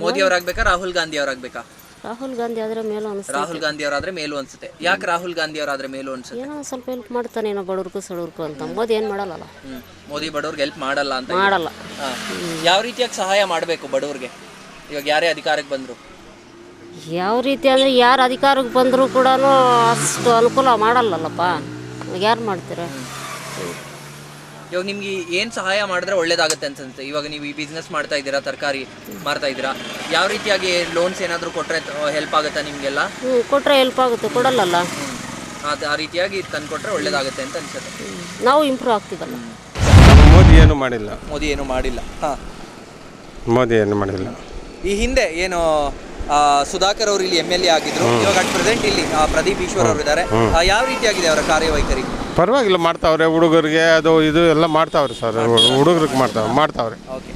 ಮೋದಿ ಅವರಾಗಬೇಕಾ, ರಾಹುಲ್ ಗಾಂಧಿ ಅವರಾಗಬೇಕಾ? ರಾಹುಲ್ ಗಾಂಧಿ ಆದ್ರೆ ಮೇಲೂ ಅನ್ಸುತ್ತೆ. ರಾಹುಲ್ ಗಾಂಧಿ ಅವರಾದ್ರೆ ಮೇಲೂ ಅನ್ಸುತ್ತೆ. ಯಾಕೆ ರಾಹುಲ್ ಗಾಂಧಿ ಅವರಾದ್ರೆ ಮೇಲೂ ಅನ್ಸುತ್ತೆ? ಏನೋ ಸ್ವಲ್ಪ ಹೆಲ್ಪ್ ಮಾಡ್ತಾನೇನೋ ಬಡವ್ರಿಗೂ ಸಡವ್ರಿಗೂ ಅಂತ. ಮೋದಿ ಏನು ಮಾಡಲ್ಲ. ಮೋದಿ ಬಡವ್ರಿಗೆ ಹೆಲ್ಪ್ ಮಾಡಲ್ಲ ಅಂತ? ಮಾಡಲ್ಲ. ಯಾವ ರೀತಿಯಾಗಿ ಸಹಾಯ ಮಾಡಬೇಕು ಬಡವ್ರಿಗೆ ಇವಾಗ ಯಾರೇ ಅಧಿಕಾರಕ್ಕೆ ಬಂದರು? ಯಾವ ರೀತಿ ಅಂದರೆ ಯಾರು ಅಧಿಕಾರಕ್ಕೆ ಬಂದರೂ ಕೂಡ ಅಷ್ಟು ಅನುಕೂಲ ಮಾಡಲ್ಲಲ್ಲಪ್ಪ. ಯಾರು ಮಾಡ್ತೀರಾ? ಇವಾಗ ನಿಮ್ಗೆ ಏನು ಸಹಾಯ ಮಾಡಿದ್ರೆ ಒಳ್ಳೇದಾಗುತ್ತೆ ಅನ್ಸುತ್ತೆ? ಇವಾಗ ನೀವು ಈ ಬಿಸ್ನೆಸ್ ಮಾಡ್ತಾ ಇದ್ದೀರಾ, ತರಕಾರಿ ಮಾರ್ತಾ ಇದ್ದೀರಾ, ಯಾವ ರೀತಿಯಾಗಿ ಲೋನ್ಸ್ ಏನಾದರೂ ಕೊಟ್ಟರೆ ಹೆಲ್ಪ್ ಆಗುತ್ತಾ ನಿಮಗೆಲ್ಲ? ಕೊಟ್ಟರೆ ಹೆಲ್ಪ್ ಆಗುತ್ತೆ, ಕೊಡಲ್ಲಲ್ಲ. ಆ ರೀತಿಯಾಗಿ ತಂದು ಕೊಟ್ಟರೆ ಒಳ್ಳೇದಾಗುತ್ತೆ ಅಂತ ಅನ್ಸುತ್ತೆ. ನಾವು ಇಂಪ್ರೂವ್ ಆಗ್ತಿದ್ದಲ್ಲ. ಮೋದಿ ಏನು ಮಾಡಿಲ್ಲ. ಮೋದಿ ಏನು ಮಾಡಿಲ್ಲ. ಮೋದಿ ಏನು ಮಾಡಿಲ್ಲ. ಈ ಹಿಂದೆ ಏನು ಸುಧಾಕರ್ ಅವರು ಇಲ್ಲಿ MLA ಆಗಿದ್ರು, ಇವಾಗ ಅಟ್ ಪ್ರೆಸೆಂಟ್ ಇಲ್ಲಿ ಪ್ರದೀಪ್ ಈಶ್ವರ್ ಅವರು ಇದ್ದಾರೆ. ಯಾವ ರೀತಿಯಾಗಿದೆ ಅವರ ಕಾರ್ಯವೈಖರಿ? ಪರವಾಗಿಲ್ಲ, ಮಾಡ್ತಾವ್ರೆ. ಹುಡುಗರಿಗೆ ಅದು ಇದು ಎಲ್ಲ ಮಾಡ್ತಾವ್ರೆ ಸರ್. ಹುಡುಗರಿಗೆ ಮಾಡ್ತಾವ್ರೆ. ಓಕೆ,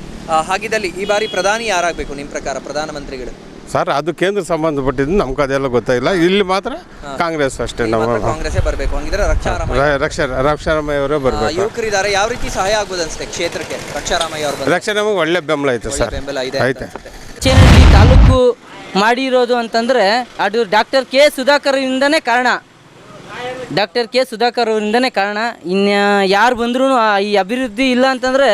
ಹಾಗಿದ್ದಲ್ಲಿ ಈ ಬಾರಿ ಪ್ರಧಾನಿ ಯಾರಾಗಬೇಕು ನಿಮ್ಮ ಪ್ರಕಾರ, ಪ್ರಧಾನಮಂತ್ರಿಗಳು? ಸರ್ ಅದು ಕೇಂದ್ರ ಸಂಬಂಧಪಟ್ಟಿದ್ದು, ನಮ್ಗೆ ಅದೆಲ್ಲ ಗೊತ್ತಾಗಿಲ್ಲ. ಇಲ್ಲಿ ಮಾತ್ರ ಕಾಂಗ್ರೆಸ್ ಅಷ್ಟೇ. ನಾವು ಕಾಂಗ್ರೆಸ್ಸೇ ಬರಬೇಕು. ಹಂಗಿದ್ರೆ ರಕ್ಷಾರಾಮಯ್ಯ ಅವರೇ ಬರಬೇಕು. ಯುವಕರಿದ್ದಾರೆ, ಯಾವ ರೀತಿ ಸಹಾಯ ಆಗ್ಬೋದು ಅನ್ಸುತ್ತೆ ಕ್ಷೇತ್ರಕ್ಕೆ ರಕ್ಷಾರಾಮಯ್ಯ ಅವರು? ರಕ್ಷಾರಾಮಯ್ಯ ಒಳ್ಳೆ ಬೆಂಬಲ ಐತೆ ಸರ್. ಬೆಂಬಲ ಇದೆ ಐತೆ. ತಾಲೂಕು ಮಾಡಿರೋದು ಅಂತಂದರೆ ಅದು ಡಾಕ್ಟರ್ ಕೆ ಸುಧಾಕರ್ ಇಂದನೇ ಕಾರಣ. ಡಾಕ್ಟರ್ ಕೆ ಸುಧಾಕರ್ ಅವರಿಂದನೇ ಕಾರಣ. ಇನ್ನು ಯಾರು ಬಂದರೂ ಈ ಅಭಿವೃದ್ಧಿ ಇಲ್ಲ ಅಂತಂದರೆ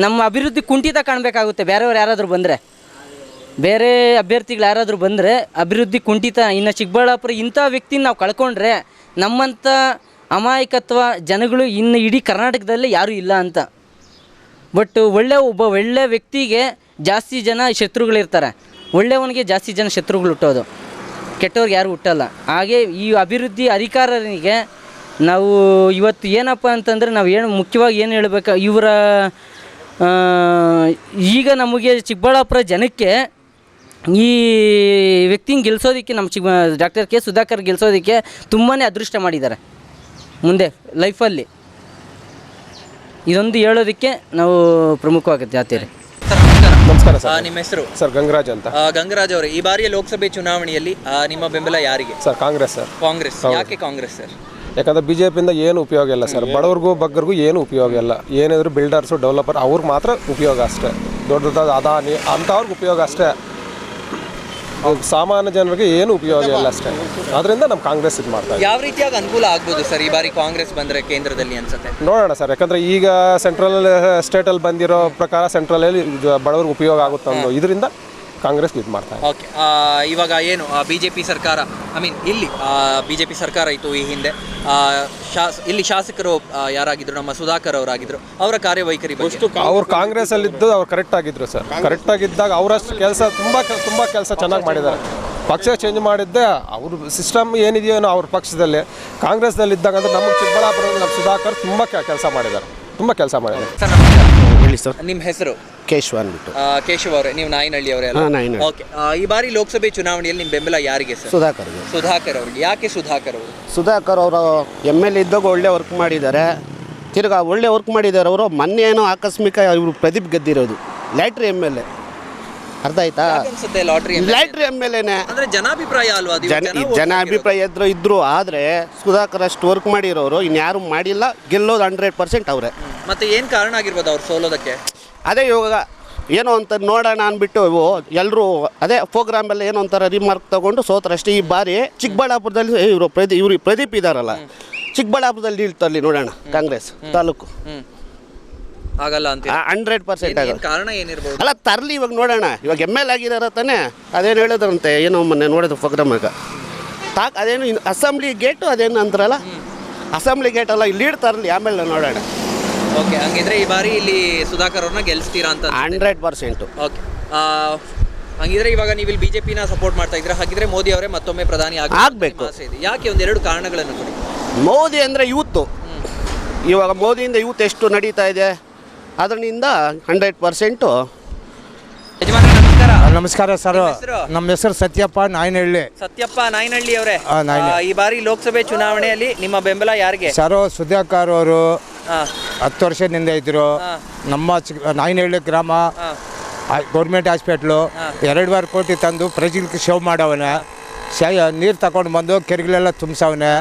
ನಮ್ಮ ಅಭಿವೃದ್ಧಿ ಕುಂಠಿತ ಕಾಣಬೇಕಾಗುತ್ತೆ. ಬೇರೆಯವ್ರು ಯಾರಾದರೂ ಬಂದರೆ, ಬೇರೆ ಅಭ್ಯರ್ಥಿಗಳು ಯಾರಾದರೂ ಬಂದರೆ ಅಭಿವೃದ್ಧಿ ಕುಂಠಿತ. ಇನ್ನು ಚಿಕ್ಕಬಳ್ಳಾಪುರ ಇಂಥ ವ್ಯಕ್ತಿನ ನಾವು ಕಳ್ಕೊಂಡ್ರೆ ನಮ್ಮಂಥ ಅಮಾಯಕತ್ವ ಜನಗಳು ಇನ್ನು ಇಡೀ ಕರ್ನಾಟಕದಲ್ಲೇ ಯಾರೂ ಇಲ್ಲ ಅಂತ. ಬಟ್ ಒಬ್ಬ ಒಳ್ಳೆ ವ್ಯಕ್ತಿಗೆ ಜಾಸ್ತಿ ಜನ ಶತ್ರುಗಳಿರ್ತಾರೆ, ಒಳ್ಳೆಯವನಿಗೆ ಜಾಸ್ತಿ ಜನ ಶತ್ರುಗಳು ಹುಟ್ಟೋದು. ಕೆಟ್ಟವ್ರಿಗೆ ಯಾರು ಹುಟ್ಟಲ್ಲ. ಹಾಗೆ ಈ ಅಭಿವೃದ್ಧಿ ಅಧಿಕಾರರಿಗೆ ನಾವು ಇವತ್ತು ಏನಪ್ಪ ಅಂತಂದರೆ ನಾವು ಏನು ಮುಖ್ಯವಾಗಿ ಏನು ಹೇಳಬೇಕು, ಇವರ ಈಗ ನಮಗೆ ಚಿಕ್ಕಬಳ್ಳಾಪುರ ಜನಕ್ಕೆ ಈ ವ್ಯಕ್ತಿನ ಗೆಲ್ಲಿಸೋದಕ್ಕೆ ನಮ್ಮ ಡಾಕ್ಟರ್ ಕೆ ಸುಧಾಕರ್ ಗೆಲ್ಲಿಸೋದಕ್ಕೆ ತುಂಬಾ ಅದೃಷ್ಟ ಮಾಡಿದ್ದಾರೆ ಮುಂದೆ ಲೈಫಲ್ಲಿ. ಇದೊಂದು ಹೇಳೋದಕ್ಕೆ ನಾವು ಪ್ರಮುಖವಾಗಿ ಜಾತಿಯರಿ. ನಮಸ್ಕಾರ ನಿಮ್ಮ ಹೆಸರು? ಸರ್ ಗಂಗರಾಜ್ ಅಂತ. ಗಂಗರಾಜ್ ಅವರೇ, ಈ ಬಾರಿಯ ಲೋಕಸಭೆ ಚುನಾವಣೆಯಲ್ಲಿ ನಿಮ್ಮ ಬೆಂಬಲ ಯಾರಿಗೆ? Sir Congress sir. ಕಾಂಗ್ರೆಸ್. ಯಾಕೆ ಕಾಂಗ್ರೆಸ್ ಸರ್? ಯಾಕಂದ್ರೆ BJPಯಿಂದ ಏನು ಉಪಯೋಗ ಇಲ್ಲ ಸರ್, ಬಡವ್ರಿಗೂ ಬಗ್ಗರಿಗೂ ಏನು ಉಪಯೋಗ ಇಲ್ಲ. ಏನಿದ್ರು ಬಿಲ್ಡರ್ಸು ಡೆವಲಪರ್ ಅವ್ರಿಗೆ ಮಾತ್ರ ಉಪಯೋಗ ಅಷ್ಟೇ, ದೊಡ್ಡದಾದ ಅದಾನಿ ಅಂಥವ್ರಿಗೆ ಉಪಯೋಗ ಅಷ್ಟೇ, ಸಾಮಾನ್ಯ ಜನರಿಗೆ ಏನು ಉಪಯೋಗ ಇಲ್ಲ ಅಷ್ಟೇ. ಅದರಿಂದ ನಮ್ಮ ಕಾಂಗ್ರೆಸ್ ಇದು ಮಾಡ್ತಾರೆ. ಯಾವ ರೀತಿಯಾಗಿ ಅನುಕೂಲ ಆಗ್ಬೋದು ಸರ್ ಈ ಬಾರಿ ಕಾಂಗ್ರೆಸ್ ಬಂದರೆ ಕೇಂದ್ರದಲ್ಲಿ ಅನ್ಸುತ್ತೆ? ನೋಡೋಣ ಸರ್, ಯಾಕಂದರೆ ಈಗ ಸೆಂಟ್ರಲ್ ಸ್ಟೇಟಲ್ಲಿ ಬಂದಿರೋ ಪ್ರಕಾರ ಸೆಂಟ್ರಲಲ್ಲಿ ಬಡವ್ರಿಗೆ ಉಪಯೋಗ ಆಗುತ್ತೆ ಅನ್ನೋ ಇದರಿಂದ ಕಾಂಗ್ರೆಸ್ ಇದು ಮಾಡ್ತಾರೆ. ಓಕೆ, ಇವಾಗ ಏನು BJP ಸರ್ಕಾರ, ಇಲ್ಲಿ BJP ಸರ್ಕಾರ ಇತ್ತು ಈ ಹಿಂದೆ, ಇಲ್ಲಿ ಶಾಸಕರು ಯಾರಾಗಿದ್ರು, ನಮ್ಮ ಸುಧಾಕರ್ ಅವರಾಗಿದ್ರು, ಅವರ ಕಾರ್ಯವೈಖರಿ ಅವ್ರು ಕಾಂಗ್ರೆಸ್ಸಲ್ಲಿದ್ದು ಅವ್ರು ಕರೆಕ್ಟ್ ಆಗಿದ್ರು ಸರ್. ಕರೆಕ್ಟ್ ಆಗಿದ್ದಾಗ ಅವರಷ್ಟು ಕೆಲಸ ತುಂಬ ಕೆಲಸ ಚೆನ್ನಾಗಿ ಮಾಡಿದ್ದಾರೆ. ಪಕ್ಷ ಚೇಂಜ್ ಮಾಡಿದ್ದೆ ಅವ್ರ ಸಿಸ್ಟಮ್ ಏನಿದೆಯೋ ಅವ್ರ ಪಕ್ಷದಲ್ಲಿ. ಕಾಂಗ್ರೆಸ್ದಲ್ಲಿದ್ದಾಗ ಅಂದರೆ ನಮಗೆ ಚಿಕ್ಕಬಳ್ಳಾಪುರದಲ್ಲಿ ನಮ್ಮ ಸುಧಾಕರ್ ತುಂಬ ಕೆಲಸ ಮಾಡಿದ್ದಾರೆ. ಹೇಳಿ ಸರ್. ನಿಮ್ಮ ಹೆಸರು? ಕೇಶವ ಅಂದ್ಬಿಟ್ಟು. ಕೇಶವ್ ಅವರೇ, ನೀವು ನಾಯಿನಹಳ್ಳಿ ಅವರೇ? ನಾಯಿನಹಳ್ಳಿ. ಓಕೆ, ಈ ಬಾರಿ ಲೋಕಸಭೆ ಚುನಾವಣೆಯಲ್ಲಿ ನಿಮ್ಮ ಬೆಂಬಲ ಯಾರಿಗೆ ಸರ್? ಸುಧಾಕರ್ಗೆ. ಸುಧಾಕರ್ ಅವರಿಗೆ. ಯಾಕೆ ಸುಧಾಕರ್ ಅವರು? ಸುಧಾಕರ್ ಅವರು MLA ಇದ್ದಾಗ ಒಳ್ಳೆ ವರ್ಕ್ ಮಾಡಿದ್ದಾರೆ, ತಿರ್ಗಾ ಒಳ್ಳೆ ವರ್ಕ್ ಮಾಡಿದ್ದಾರೆ. ಅವರು ಮೊನ್ನೆ ಏನೋ ಆಕಸ್ಮಿಕ ಇವರು ಪ್ರದೀಪ್ ಗೆದ್ದಿರೋದು ಲ್ಯಾಟ್ರಿ MLA. ಅರ್ಥ ಆಯ್ತಾ? ಲ್ಯಾಟ್ರಿ MLAನೇ ಅಂದ್ರೆ ಜನಾಭಿಪ್ರಾಯ ಅಲ್ವಾ? ಜನಾಭಿಪ್ರಾಯ ಇದ್ರು ಆದರೆ ಸುಧಾಕರ್ ಅಷ್ಟು ವರ್ಕ್ ಮಾಡಿರೋರು ಇನ್ಯಾರು ಮಾಡಿಲ್ಲ. ಗೆಲ್ಲೋದು 100% ಅವರೇ. ಮತ್ತೆ ಏನು ಕಾರಣ ಆಗಿರ್ಬೋದು ಅವ್ರು ಸೋಲೋದಕ್ಕೆ? ಅದೇ ಇವಾಗ ಏನೋ ಅಂತ ನೋಡೋಣ ಅಂದ್ಬಿಟ್ಟು ಎಲ್ಲರೂ ಅದೇ ಪ್ರೋಗ್ರಾಮಲ್ಲಿ ಏನೋ ಒಂಥರ ರಿಮಾರ್ಕ್ ತೊಗೊಂಡು ಸೋತರಷ್ಟೇ. ಈ ಬಾರಿ ಚಿಕ್ಕಬಳ್ಳಾಪುರದಲ್ಲಿ ಇವರು ಪ್ರದೀಪ್ ಇದ್ದಾರಲ್ಲ, ಚಿಕ್ಕಬಳ್ಳಾಪುರದಲ್ಲಿ ನಿಲ್ತಲ್ಲಿ ನೋಡೋಣ ಕಾಂಗ್ರೆಸ್ ತಾಲೂಕು. ಆಗಲ್ಲ ಅಂತ 100% ಆಗಲ್ಲ. ಕಾರಣ ಏನಿರ್ಬೋದು? ಅಲ್ಲ ತರಲಿ, ಇವಾಗ ನೋಡೋಣ. ಇವಾಗ MLA ಆಗಿದಾರ ತಾನೇ, ಅದೇನು ಹೇಳಿದ್ರಂತೆ ಏನೋ ಮೊನ್ನೆ ನೋಡಿದ್ರು ಪ್ರೋಗ್ರಾಮಾಗ. ಅದೇನು ಅಸೆಂಬ್ಲಿ ಗೇಟು ಅದೇನು ಅಂತಾರಲ್ಲ, ಅಸೆಂಬ್ಲಿ ಗೇಟ್ ಅಲ್ಲ, ಇಲ್ಲಿ ತರಲಿ, ಆಮೇಲೆ ನೋಡೋಣ. ಓಕೆ, ಹಂಗಿದ್ರೆ ಈ ಬಾರಿ ಇಲ್ಲಿ ಸುಧಾಕರ್ ಅವ್ರನ್ನ ಗೆಲ್ಲಿಸ್ತೀರಾ ಅಂತ? 100%. ಓಕೆ, ಹಂಗಿದ್ರೆ ಇವಾಗ ನೀವು ಇಲ್ಲಿ BJPನ ಸಪೋರ್ಟ್ ಮಾಡ್ತಾ ಇದ್ರೆ, ಹಾಗಿದ್ರೆ ಮೋದಿ ಅವರೇ ಮತ್ತೊಮ್ಮೆ ಪ್ರಧಾನಿ ಆಗಬೇಕು. ಯಾಕೆ? ಒಂದೆರಡು ಕಾರಣಗಳನ್ನು ಕೊಡಿ. ಮೋದಿ ಅಂದರೆ ಯೂತು. ಇವಾಗ ಮೋದಿಯಿಂದ ಯೂತ್ ಎಷ್ಟು ನಡೀತಾ ಇದೆ, ಅದರಿಂದ 100%. ನಮಸ್ಕಾರ ಸರ್, ನಮ್ಮ ಹೆಸರು ಸತ್ಯಪ್ಪ ನಾಯಿನಹಳ್ಳಿ. ಸತ್ಯಪ್ಪ ನಾಯಿನಹಳ್ಳಿ ಅವರೇ, ಈ ಬಾರಿ ಲೋಕಸಭೆ ಚುನಾವಣೆಯಲ್ಲಿ ನಿಮ್ಮ ಬೆಂಬಲ ಯಾರಿಗೆ? ಸರ್ ಸುಧಾಕರ್ ಅವರು 10 ವರ್ಷದಿಂದ ಇದ್ರು. ನಮ್ಮ ನಾಯಿನಹಳ್ಳಿ ಗ್ರಾಮ ಗೌರ್ಮೆಂಟ್ ಹಾಸ್ಪಿಟ್ಲು 2.5 ಕೋಟಿ ತಂದು ಪ್ರಜೆಗಳಿಗೆ ಸೇವ್ ಮಾಡವನೆ. ನೀರು ತಗೊಂಡು ಬಂದು ಕೆರೆಗಳೆಲ್ಲ ತುಂಬಿಸವನೆ.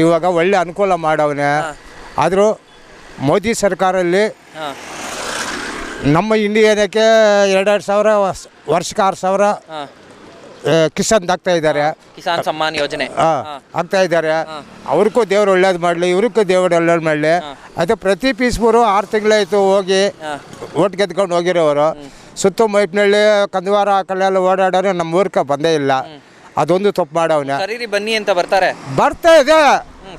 ಇವಾಗ ಒಳ್ಳೆ ಅನುಕೂಲ ಮಾಡವನೆ. ಆದರೂ ಮೋದಿ ಸರ್ಕಾರದಲ್ಲಿ ನಮ್ಮ ಇಂಡಿಯಾನಕ್ಕೆ 2,000 ವರ್ಷಕ್ಕೆ 6,000 ಕಿಸಾನ್ ಆಗ್ತಾ ಇದ್ದಾರೆ. ಕಿಸಾನ್ ಸಮ್ಮಾನ್ ಯೋಜನೆ ಆಗ್ತಾ ಇದ್ದಾರೆ. ಅವ್ರಿಗೂ ದೇವ್ರು ಒಳ್ಳೇದು ಮಾಡಲಿ, ಇವ್ರಿಗೂ ದೇವ್ರು ಒಳ್ಳೇದು ಮಾಡಲಿ. ಅದು ಪ್ರತಿ ಪೀಸ್ಪುರು 6 ತಿಂಗಳಾಯಿತು ಹೋಗಿ ಓಟ್ ಗೆದ್ಕೊಂಡು ಹೋಗಿರೋರು. ಸುತ್ತ ಮೈಪ್ನಳ್ಳಿ ಕಂದವಾರ ಕಲ್ಲೆಲ್ಲ ಓಡಾಡೋರು ನಮ್ಮ ಊರ್ಗೆ ಬಂದೇ ಇಲ್ಲ. ಅದೊಂದು ತಪ್ಪು ಮಾಡವನೆ. ಕರೀರಿ ಬನ್ನಿ ಅಂತ ಬರ್ತಾರೆ, ಬರ್ತಾ ಇದೆ.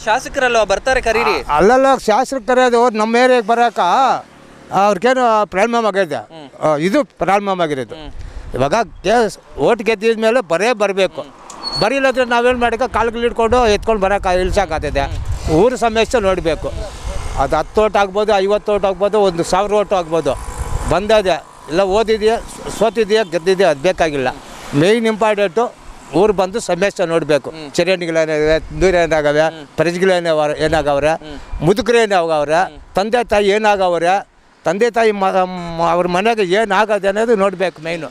ಶಾಸಕರಲ್ವ ಬರ್ತಾರೆ, ಕರೀರಿ. ಅಲ್ಲಲ್ಲ, ಶಾಸಕರು ಕರೆಯೋದು ನಮ್ಮ ಏರಿಯಾಗೆ ಬರೋಕ ಅವ್ರಿಗೇನು ಪ್ರಾಬ್ಲಮ್ ಆಗೈತೆ. ಇದು ಪ್ರಾಬ್ಲಮ್ ಆಗಿರೋದು. ಇವಾಗ ಓಟ್ ಗೆದ್ದಿದ ಮೇಲೆ ಬರಬೇಕು. ಬರೀಲಾದ್ರೆ ನಾವೇನು ಮಾಡೋಕೆ ಕಾಲ್ಗಳು ಹಿಡ್ಕೊಂಡು ಎತ್ಕೊಂಡು ಬರೋಕೆ ಇಳ್ಸೋಕ್ಕಾಗ್ತದೆ. ಊರ ಸಮಸ್ಯೆ ನೋಡಬೇಕು. ಅದು 10 ಓಟ್ ಆಗ್ಬೋದು, 50 ಓಟ್ ಆಗ್ಬೋದು, 1,000 ಓಟ್ ಆಗ್ಬೋದು. ಬಂದದೆ ಇಲ್ಲ, ಓದಿದೆಯಾ ಸೋತಿದೆಯಾ ಗೆದ್ದಿದೆಯಾ ಅದು ಬೇಕಾಗಿಲ್ಲ. ಮೇಯ್ನ್ ಇಂಪಾರ್ಟೆಂಟು ಊರು ಬಂದು ಸಮಸ್ಯೆ ನೋಡಬೇಕು. ಚರಂಡಿಗಳೇನಾಗವೆ, ನೀರು ಏನಾಗವೆ, ಏನಾಗವ್ರೆ, ಮುದುಕರು ಏನಾಗವ್ರೆ, ತಂದೆ ತಾಯಿ ಏನಾಗವ್ರೆ, ತಂದೆ ತಾಯಿ ಅವ್ರ ಮನೆಗೆ ಏನಾಗದೆ ಅನ್ನೋದು ನೋಡಬೇಕು ಮೇಯ್ನು.